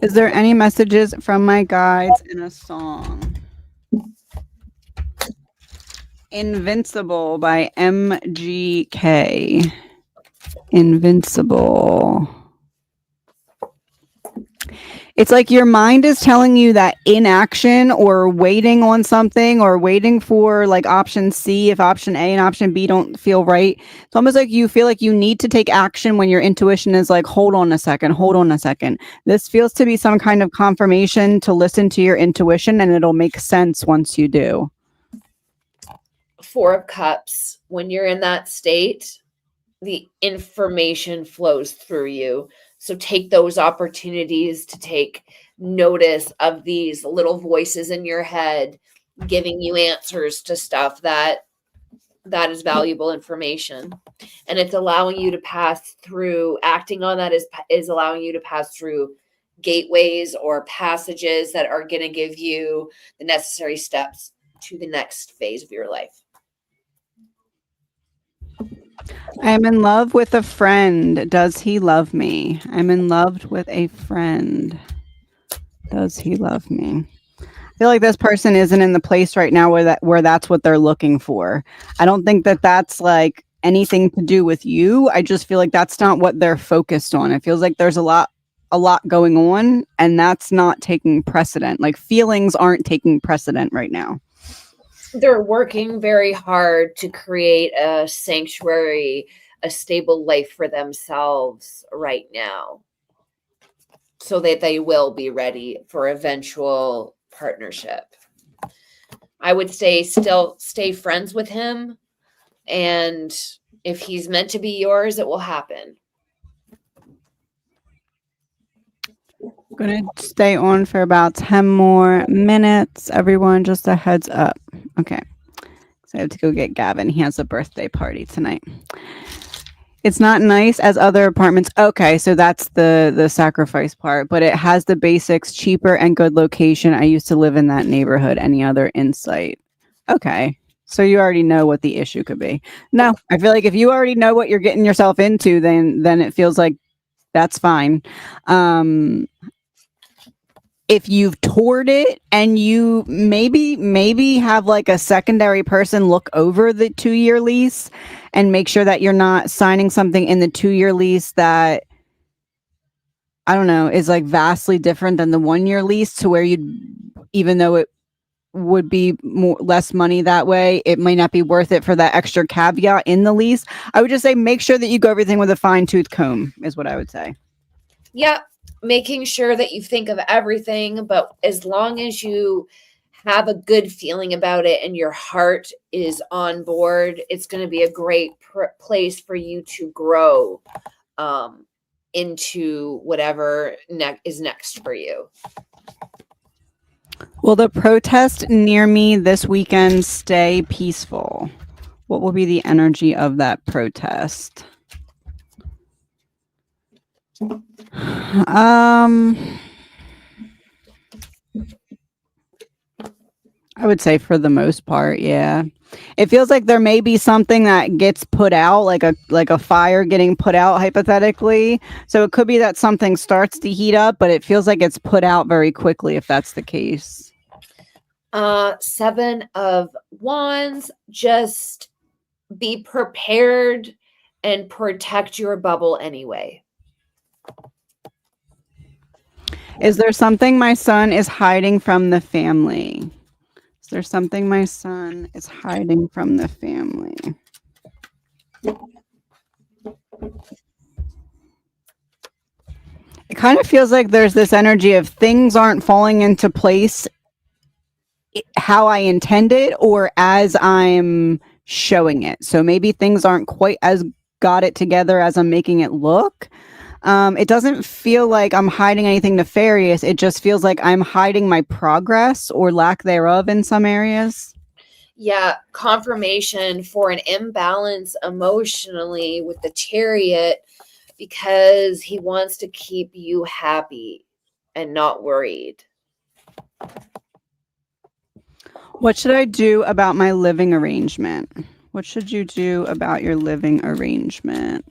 Is there any messages from my guides in a song? Invincible by MGK. Invincible. It's like your mind is telling you that inaction or waiting on something or waiting for like option C if option A and option B don't feel right. It's almost like you feel like you need to take action when your intuition is like, hold on a second, hold on a second. This feels to be some kind of confirmation to listen to your intuition, and it'll make sense once you do. 4 of Cups. When you're in that state, the information flows through you. So take those opportunities to take notice of these little voices in your head, giving you answers to stuff that is valuable information. And it's allowing you to pass through, acting on that is allowing you to pass through gateways or passages that are going to give you the necessary steps to the next phase of your life. I'm in love with a friend. Does he love me? I'm in love with a friend. Does he love me? I feel like this person isn't in the place right now where that's what they're looking for. I don't think that that's like anything to do with you. I just feel like that's not what they're focused on. It feels like there's a lot going on, and that's not taking precedent. Like feelings aren't taking precedent right now. They're working very hard to create a sanctuary, a stable life for themselves right now, so that they will be ready for eventual partnership. I would say still stay friends with him, and if he's meant to be yours, it will happen. I'm gonna stay on for about 10 more minutes. Everyone, just a heads up. Okay. So I have to go get Gavin. He has a birthday party tonight. It's not nice as other apartments. Okay, so that's the sacrifice part, but it has the basics, cheaper and good location. I used to live in that neighborhood. Any other insight? Okay. So you already know what the issue could be. No, I feel like if you already know what you're getting yourself into, then it feels like that's fine. If you've toured it and you maybe have like a secondary person look over the 2-year lease and make sure that you're not signing something in the 2-year lease that, I don't know, is like vastly different than the 1-year lease, to where even though it would be less money that way, it might not be worth it for that extra caveat in the lease. I would just say make sure that you go everything with a fine-tooth comb is what I would say. Yeah, making sure that you think of everything, but as long as you have a good feeling about it and your heart is on board, it's going to be a great place for you to grow into whatever is next for you. Will the protest near me this weekend stay peaceful? What will be the energy of that protest? I would say for the most part, yeah. It feels like there may be something that gets put out, like a fire getting put out hypothetically. So it could be that something starts to heat up, but it feels like it's put out very quickly if that's the case. 7 of Wands, just be prepared and protect your bubble anyway. Is there something my son is hiding from the family? Is there something my son is hiding from the family? It kind of feels like there's this energy of things aren't falling into place how I intended or as I'm showing it. So maybe things aren't quite as got it together as I'm making it look. It doesn't feel like I'm hiding anything nefarious. It just feels like I'm hiding my progress or lack thereof in some areas. Yeah, confirmation for an imbalance emotionally with the Chariot, because he wants to keep you happy and not worried. What should I do about my living arrangement? What should you do about your living arrangement?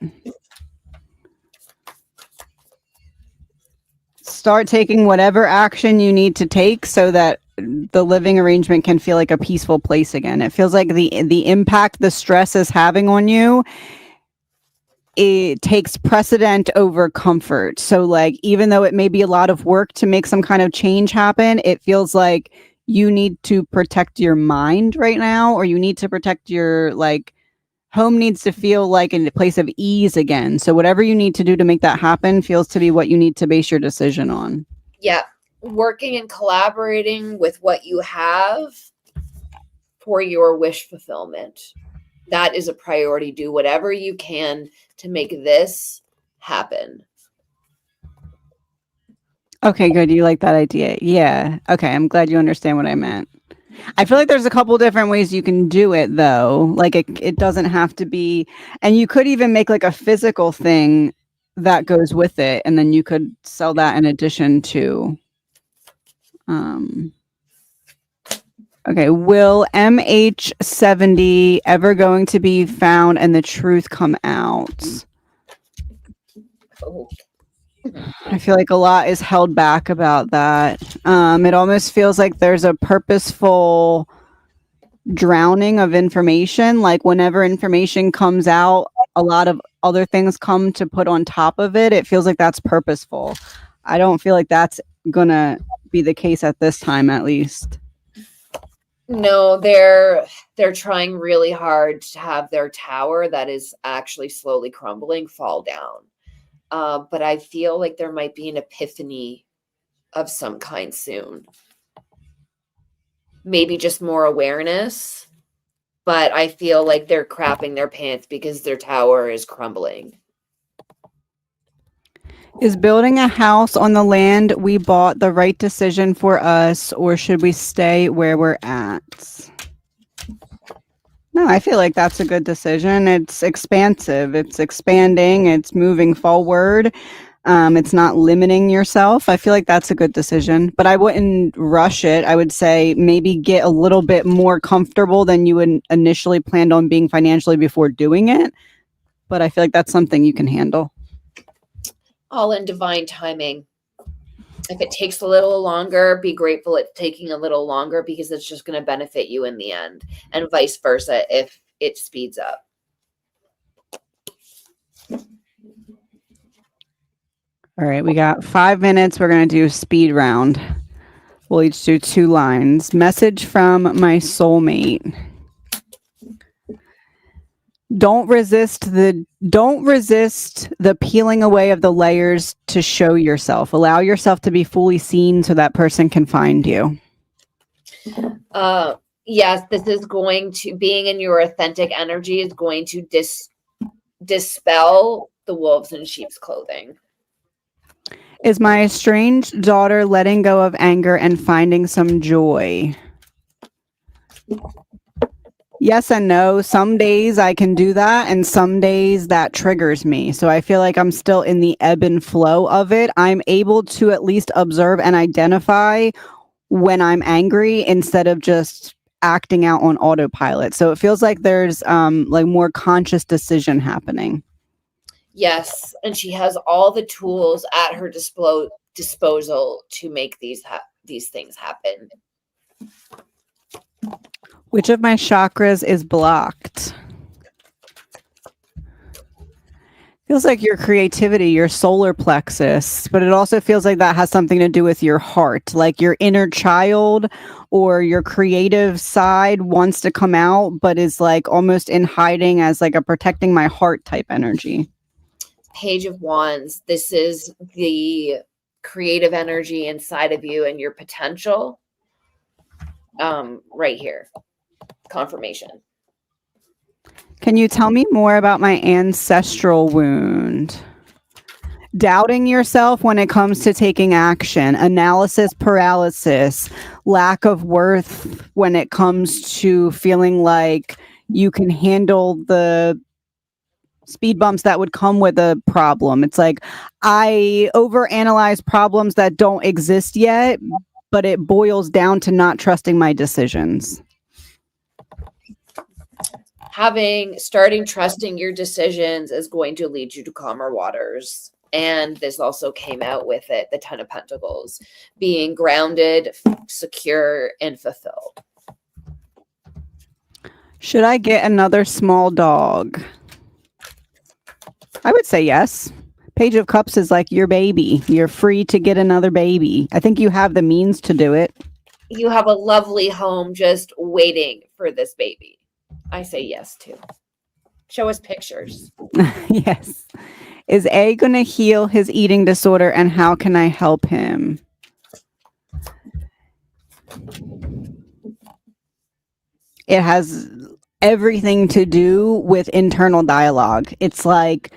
Start taking whatever action you need to take so that the living arrangement can feel like a peaceful place again. It feels like the impact the stress is having on you, it takes precedent over comfort. So like, even though it may be a lot of work to make some kind of change happen, it feels like you need to protect your mind right now, or you need to protect your, like, home needs to feel like a place of ease again. So whatever you need to do to make that happen feels to be what you need to base your decision on. Yeah, working and collaborating with what you have for your wish fulfillment. That is a priority. Do whatever you can to make this happen. Okay, good. You like that idea. Yeah. Okay, I'm glad you understand what I meant. I feel like there's a couple different ways you can do it though. Like it doesn't have to be, and you could even make like a physical thing that goes with it, and then you could sell that in addition to Okay. Will MH70 ever going to be found and the truth come out? Oh. I feel like a lot is held back about that. It almost feels like there's a purposeful drowning of information. Like whenever information comes out, a lot of other things come to put on top of it. It feels like that's purposeful. I don't feel like that's gonna be the case at this time, at least. No, they're trying really hard to have their tower that is actually slowly crumbling fall down. But I feel like there might be an epiphany of some kind soon. Maybe just more awareness, but I feel like they're crapping their pants because their tower is crumbling. Is building a house on the land we bought the right decision for us, or should we stay where we're at? No, I feel like that's a good decision. It's expansive, it's expanding, it's moving forward. It's not limiting yourself. I feel like that's a good decision, but I wouldn't rush it. I would say maybe get a little bit more comfortable than you would initially planned on being financially before doing it. But I feel like that's something you can handle. All in divine timing. If it takes a little longer, be grateful it's taking a little longer because it's just going to benefit you in the end, and vice versa if it speeds up. All right, we got 5 minutes. We're going to do a speed round. We'll each do 2 lines. Message from my soulmate. Don't resist the peeling away of the layers to show yourself. Allow yourself to be fully seen so that person can find you. Yes, this is going to, being in your authentic energy is going to dispel the wolves in sheep's clothing. Is my estranged daughter letting go of anger and finding some joy? Yes and no. Some days I can do that, and some days that triggers me. So I feel like I'm still in the ebb and flow of it. I'm able to at least observe and identify when I'm angry instead of just acting out on autopilot. So it feels like there's like more conscious decision happening. Yes, and she has all the tools at her disposal to make these things happen. Which of my chakras is blocked? Feels like your creativity, your solar plexus, but it also feels like that has something to do with your heart, like your inner child or your creative side wants to come out, but is like almost in hiding as like a protecting my heart type energy. Page of Wands. This is the creative energy inside of you and your potential. Right here. Confirmation. Can you tell me more about my ancestral wound? Doubting yourself when it comes to taking action, analysis paralysis, lack of worth when it comes to feeling like you can handle the speed bumps that would come with a problem. It's like I overanalyze problems that don't exist yet, but it boils down to not trusting my decisions. Starting trusting your decisions is going to lead you to calmer waters. And this also came out with it, the 10 of Pentacles, being grounded, secure, and fulfilled. Should I get another small dog? I would say yes. Page of Cups is like your baby. You're free to get another baby. I think you have the means to do it. You have a lovely home just waiting for this baby. I say yes to. Show us pictures. Yes. Is A going to heal his eating disorder, and how can I help him? It has everything to do with internal dialogue. It's like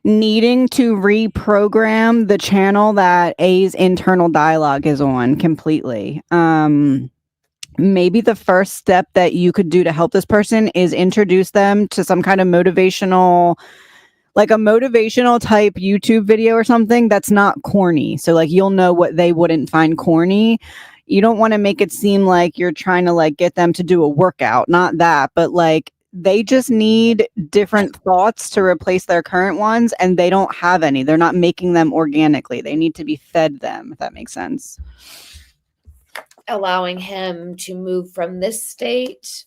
needing to reprogram the channel that A's internal dialogue is on completely. Maybe the first step that you could do to help this person is introduce them to some kind of motivational, like a motivational type YouTube video or something that's not corny. So like you'll know what they wouldn't find corny. you don't want to make it seem like you're trying to like get them to do a workout, not that, but like they just need different thoughts to replace their current ones, and they don't have any. They're not making them organically. They need to be fed them, if that makes sense. Allowing him to move from this state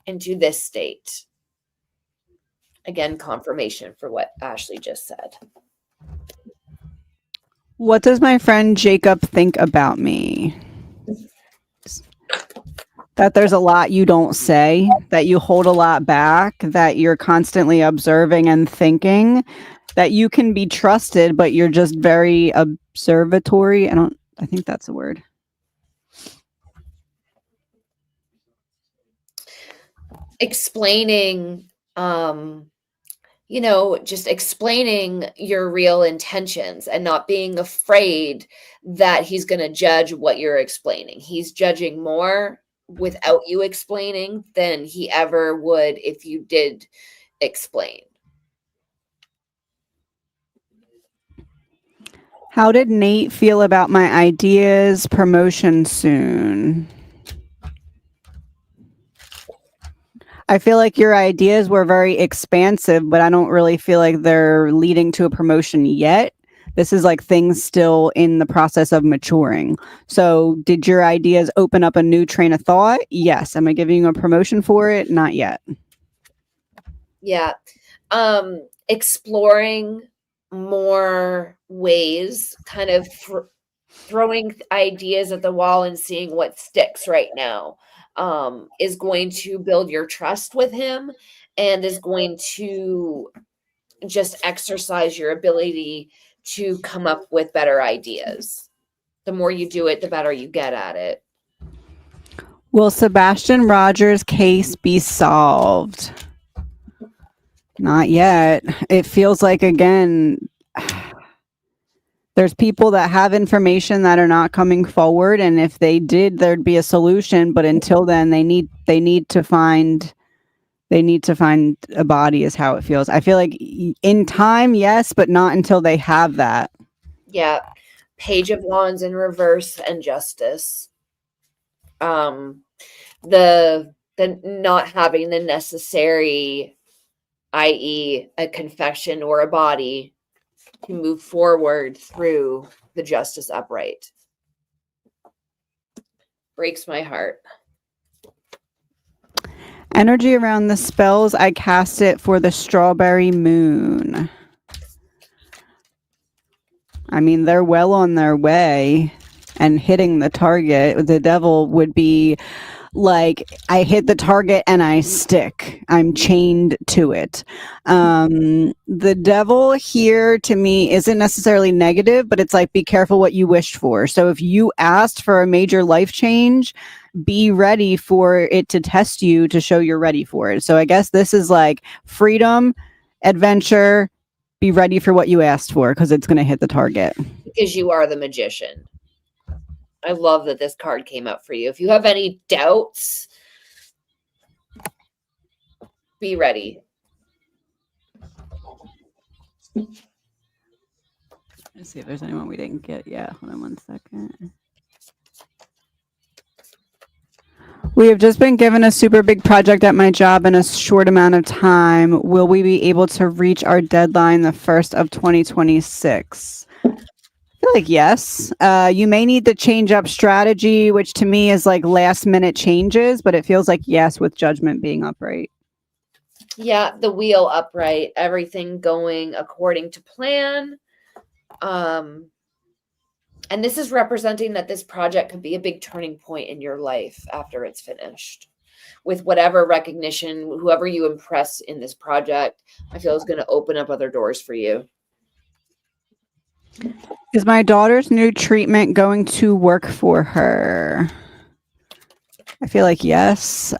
into this state. Again, confirmation for what Ashley just said. What does my friend Jacob think about me? That there's a lot you don't say, that you hold a lot back, that you're constantly observing and thinking, that you can be trusted, but you're just very observatory. I think that's a word. Explaining, just explaining your real intentions and not being afraid that he's going to judge what you're explaining. He's judging more without you explaining than he ever would if you did explain. How did Nate feel about my ideas? Promotion soon. I feel like your ideas were very expansive, but I don't really feel like they're leading to a promotion yet. This is like things still in the process of maturing. So did your ideas open up a new train of thought? Yes. Am I giving you a promotion for it? Not yet. Yeah. Exploring more ways, kind of throwing ideas at the wall and seeing what sticks right now, is going to build your trust with him and is going to just exercise your ability to come up with better ideas. The more you do it, the better you get at it. Will Sebastian Rogers' case be solved? Not yet. It feels like, again, there's people that have information that are not coming forward, and if they did, there'd be a solution. But until then, they need to find a body, is how it feels. I feel like in time, yes, but not until they have that. Yeah. Page of Wands in reverse and Justice. The not having the necessary, i.e. a confession or a body, to move forward through the Justice upright. Breaks my heart. Energy around the spells. I cast it for the strawberry moon. I mean, they're well on their way and hitting the target. The devil would be like, I hit the target and I stick. I'm chained to it. The devil here to me isn't necessarily negative, but it's like, be careful what you wished for. So if you asked for a major life change, be ready for it to test you to show you're ready for it. So I guess this is like freedom, adventure, be ready for what you asked for, because it's going to hit the target. Because you are the magician. I love that this card came up for you. If you have any doubts, be ready. Let's see if there's anyone we didn't get yet. Hold on one second. We have just been given a super big project at my job in a short amount of time. Will we be able to reach our deadline the 1st of 2026? I feel like yes. You may need to change up strategy, which to me is like last minute changes, but it feels like yes with Judgment being upright. Yeah, the wheel upright, everything going according to plan. And this is representing that this project could be a big turning point in your life after it's finished. With whatever recognition, whoever you impress in this project, I feel is going to open up other doors for you. Is my daughter's new treatment going to work for her? I feel like yes.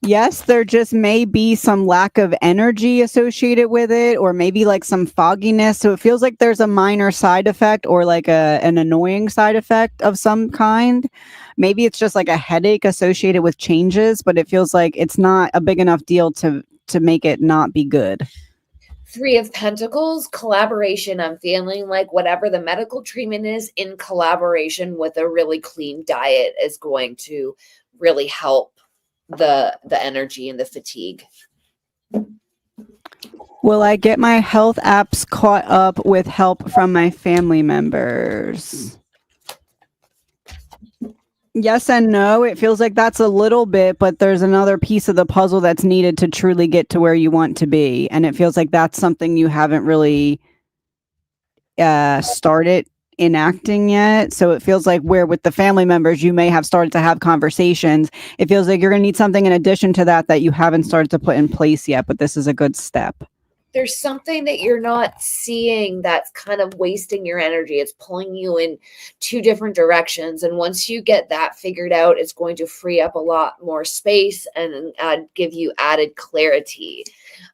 Yes, there just may be some lack of energy associated with it, or maybe like some fogginess. So it feels like there's a minor side effect or like an annoying side effect of some kind. Maybe it's just like a headache associated with changes, but it feels like it's not a big enough deal to make it not be good. Three of Pentacles, collaboration. I'm feeling like whatever the medical treatment is in collaboration with a really clean diet is going to really help the energy and the fatigue. Will I get my health apps caught up with help from my family members? Yes and no. It feels like that's a little bit, but there's another piece of the puzzle that's needed to truly get to where you want to be. And it feels like that's something you haven't really started enacting yet. So it feels like where with the family members, you may have started to have conversations. It feels like you're going to need something in addition to that you haven't started to put in place yet, but this is a good step. There's something that you're not seeing that's kind of wasting your energy. It's pulling you in two different directions. And once you get that figured out, it's going to free up a lot more space and give you added clarity,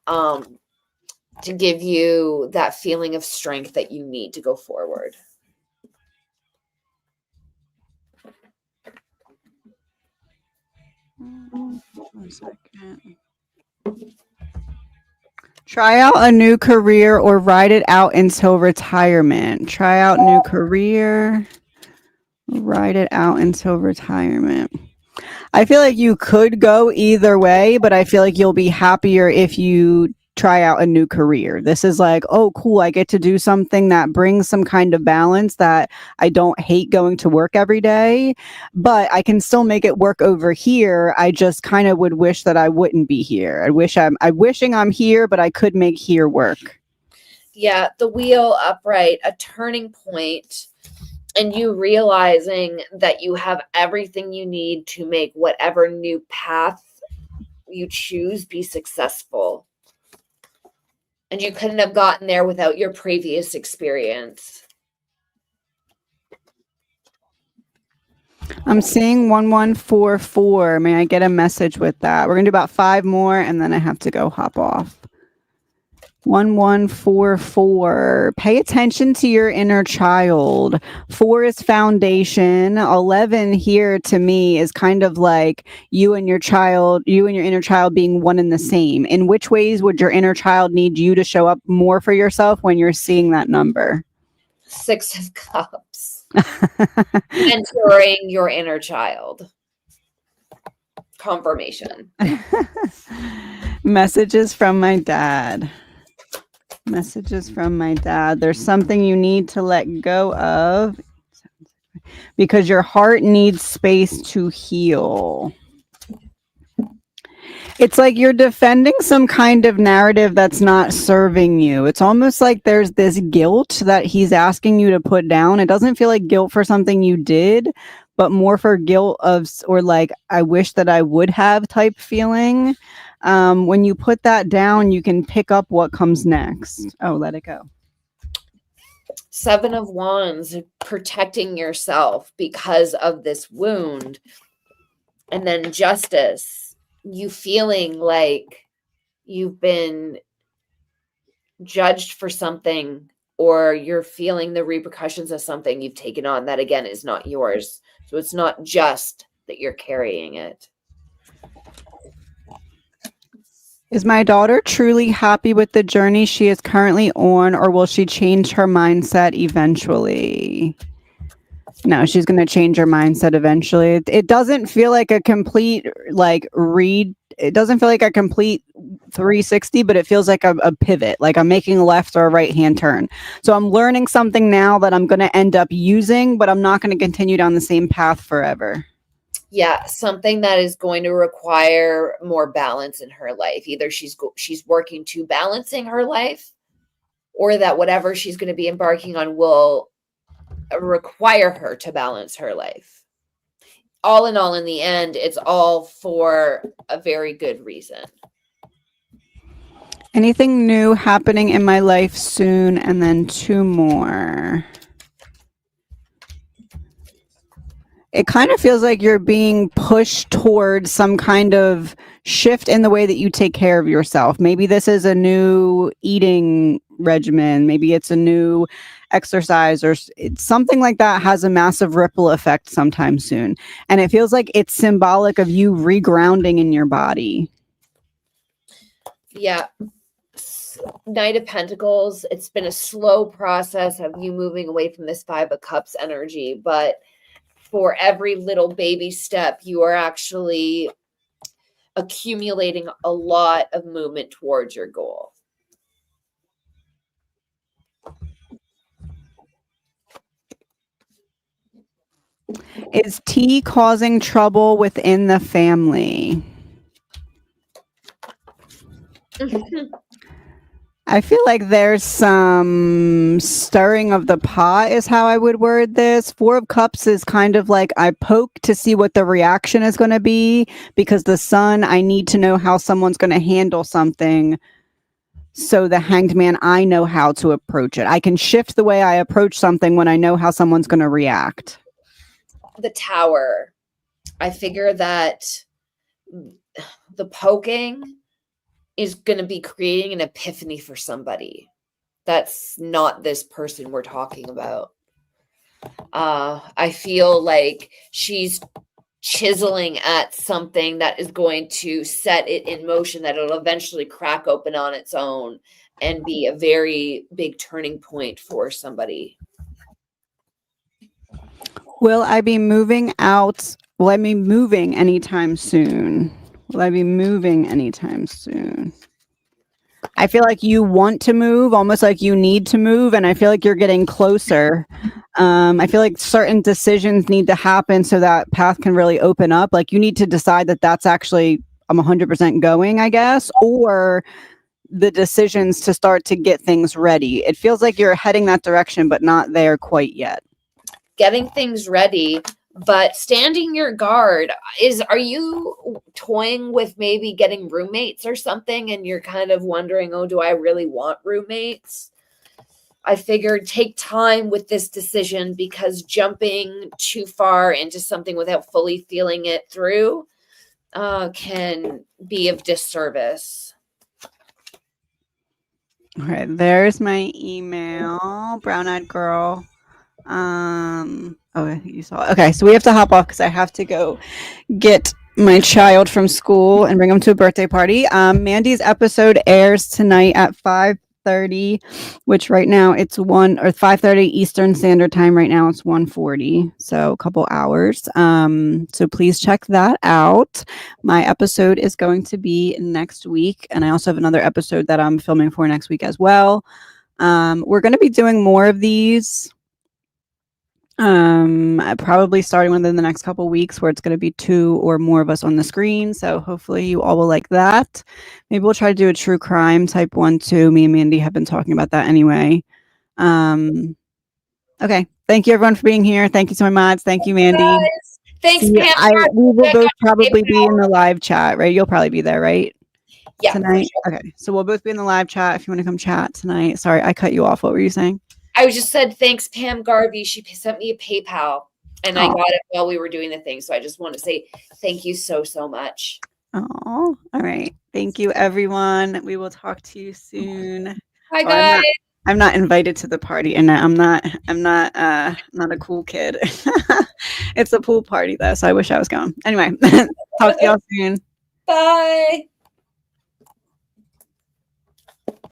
to give you that feeling of strength that you need to go forward. One second. Try out a new career or ride it out until retirement. Try out new career, ride it out until retirement. I feel like you could go either way, but I feel like you'll be happier if you try out a new career. This is like, oh, cool. I get to do something that brings some kind of balance that I don't hate going to work every day, but I can still make it work over here. I just kind of would wish that I wouldn't be here. I'm wishing I'm here, but I could make here work. Yeah. The wheel upright, a turning point, and you realizing that you have everything you need to make whatever new path you choose be successful. And you couldn't have gotten there without your previous experience. I'm seeing 1144. May I get a message with that? We're going to do about 5 more, and then I have to go hop off. 1144. Pay attention to your inner child. 4 is foundation. 11 here to me is kind of like you and your inner child being one and the same. In which ways would your inner child need you to show up more for yourself when you're seeing that number? 6 of Cups. Mentoring your inner child. Confirmation. Messages from my dad. Messages from my dad. There's something you need to let go of because your heart needs space to heal. It's like you're defending some kind of narrative that's not serving you. It's almost like there's this guilt that he's asking you to put down. It doesn't feel like guilt for something you did, but more for guilt or like, I wish that I would have type feeling. When you put that down, you can pick up what comes next. Oh, let it go. 7 of Wands, protecting yourself because of this wound. And then Justice, you feeling like you've been judged for something, or you're feeling the repercussions of something you've taken on that, again, is not yours. So it's not just that you're carrying it. Is my daughter truly happy with the journey she is currently on, or will she change her mindset eventually? No, she's going to change her mindset eventually. It doesn't feel like a complete read. It doesn't feel like a complete 360, but it feels like a pivot, like I'm making a left or a right hand turn. So I'm learning something now that I'm going to end up using, but I'm not going to continue down the same path forever. Yeah, something that is going to require more balance in her life. Either she's working to balancing her life, or that whatever she's going to be embarking on will require her to balance her life. All in all, in the end, it's all for a very good reason. Anything new happening in my life soon? And then 2 more. It kind of feels like you're being pushed towards some kind of shift in the way that you take care of yourself. Maybe this is a new eating regimen. Maybe it's a new exercise, or it's something like that has a massive ripple effect sometime soon. And it feels like it's symbolic of you regrounding in your body. Yeah. this Knight of Pentacles, it's been a slow process of you moving away from this Five of Cups energy, but for every little baby step, you are actually accumulating a lot of movement towards your goal. Is tea causing trouble within the family? I feel like there's some stirring of the pot is how I would word this. Four of Cups is kind of like I poke to see what the reaction is going to be, because the Sun, I need to know how someone's going to handle something. So the Hanged Man, I know how to approach it. I can shift the way I approach something when I know how someone's going to react. The Tower. I figure that the poking is going to be creating an epiphany for somebody. That's not this person we're talking about. I feel like she's chiseling at something that is going to set it in motion, that it'll eventually crack open on its own and be a very big turning point for somebody. Will I be moving out? Will I be moving anytime soon? Will I be moving anytime soon? I feel like you want to move, almost like you need to move, and I feel like you're getting closer. I feel like certain decisions need to happen so that path can really open up. Like you need to decide that that's actually, I'm 100% going, I guess, or the decisions to start to get things ready. It feels like you're heading that direction, but not there quite yet. Getting things ready, but standing your guard. Are you toying with maybe getting roommates or something, and you're kind of wondering, oh, do I really want roommates? I figured take time with this decision, because jumping too far into something without fully feeling it through can be of disservice. All right, there's my email, brown-eyed girl. Oh, you saw it. Okay, so we have to hop off because I have to go get my child from school and bring him to a birthday party. Mandy's episode airs tonight at 5:30, which right now it's 5:30 Eastern Standard Time. Right now it's 1:40, so a couple hours. So please check that out. My episode is going to be next week, and I also have another episode that I'm filming for next week as well. We're going to be doing more of these. Probably starting within the next couple weeks, where it's going to be 2 or more of us on the screen. So hopefully you all will like that. Maybe we'll try to do a true crime type one too. Me and Mandy have been talking about that anyway. Okay. Thank you everyone for being here. Thank you so much. Thank you, Mandy. Guys, thanks, Pam. We will both probably be in the live chat, right? You'll probably be there, right? Yeah. Tonight. Sure. Okay. So we'll both be in the live chat if you want to come chat tonight. Sorry, I cut you off. What were you saying? I just said, thanks, Pam Garvey. She sent me a PayPal, and I got it while we were doing the thing. So I just want to say thank you so much. Oh, all right. Thank you, everyone. We will talk to you soon. Hi, guys. I'm not invited to the party, and I'm not a cool kid. It's a pool party though, so I wish I was going. Anyway, talk to y'all soon. Bye.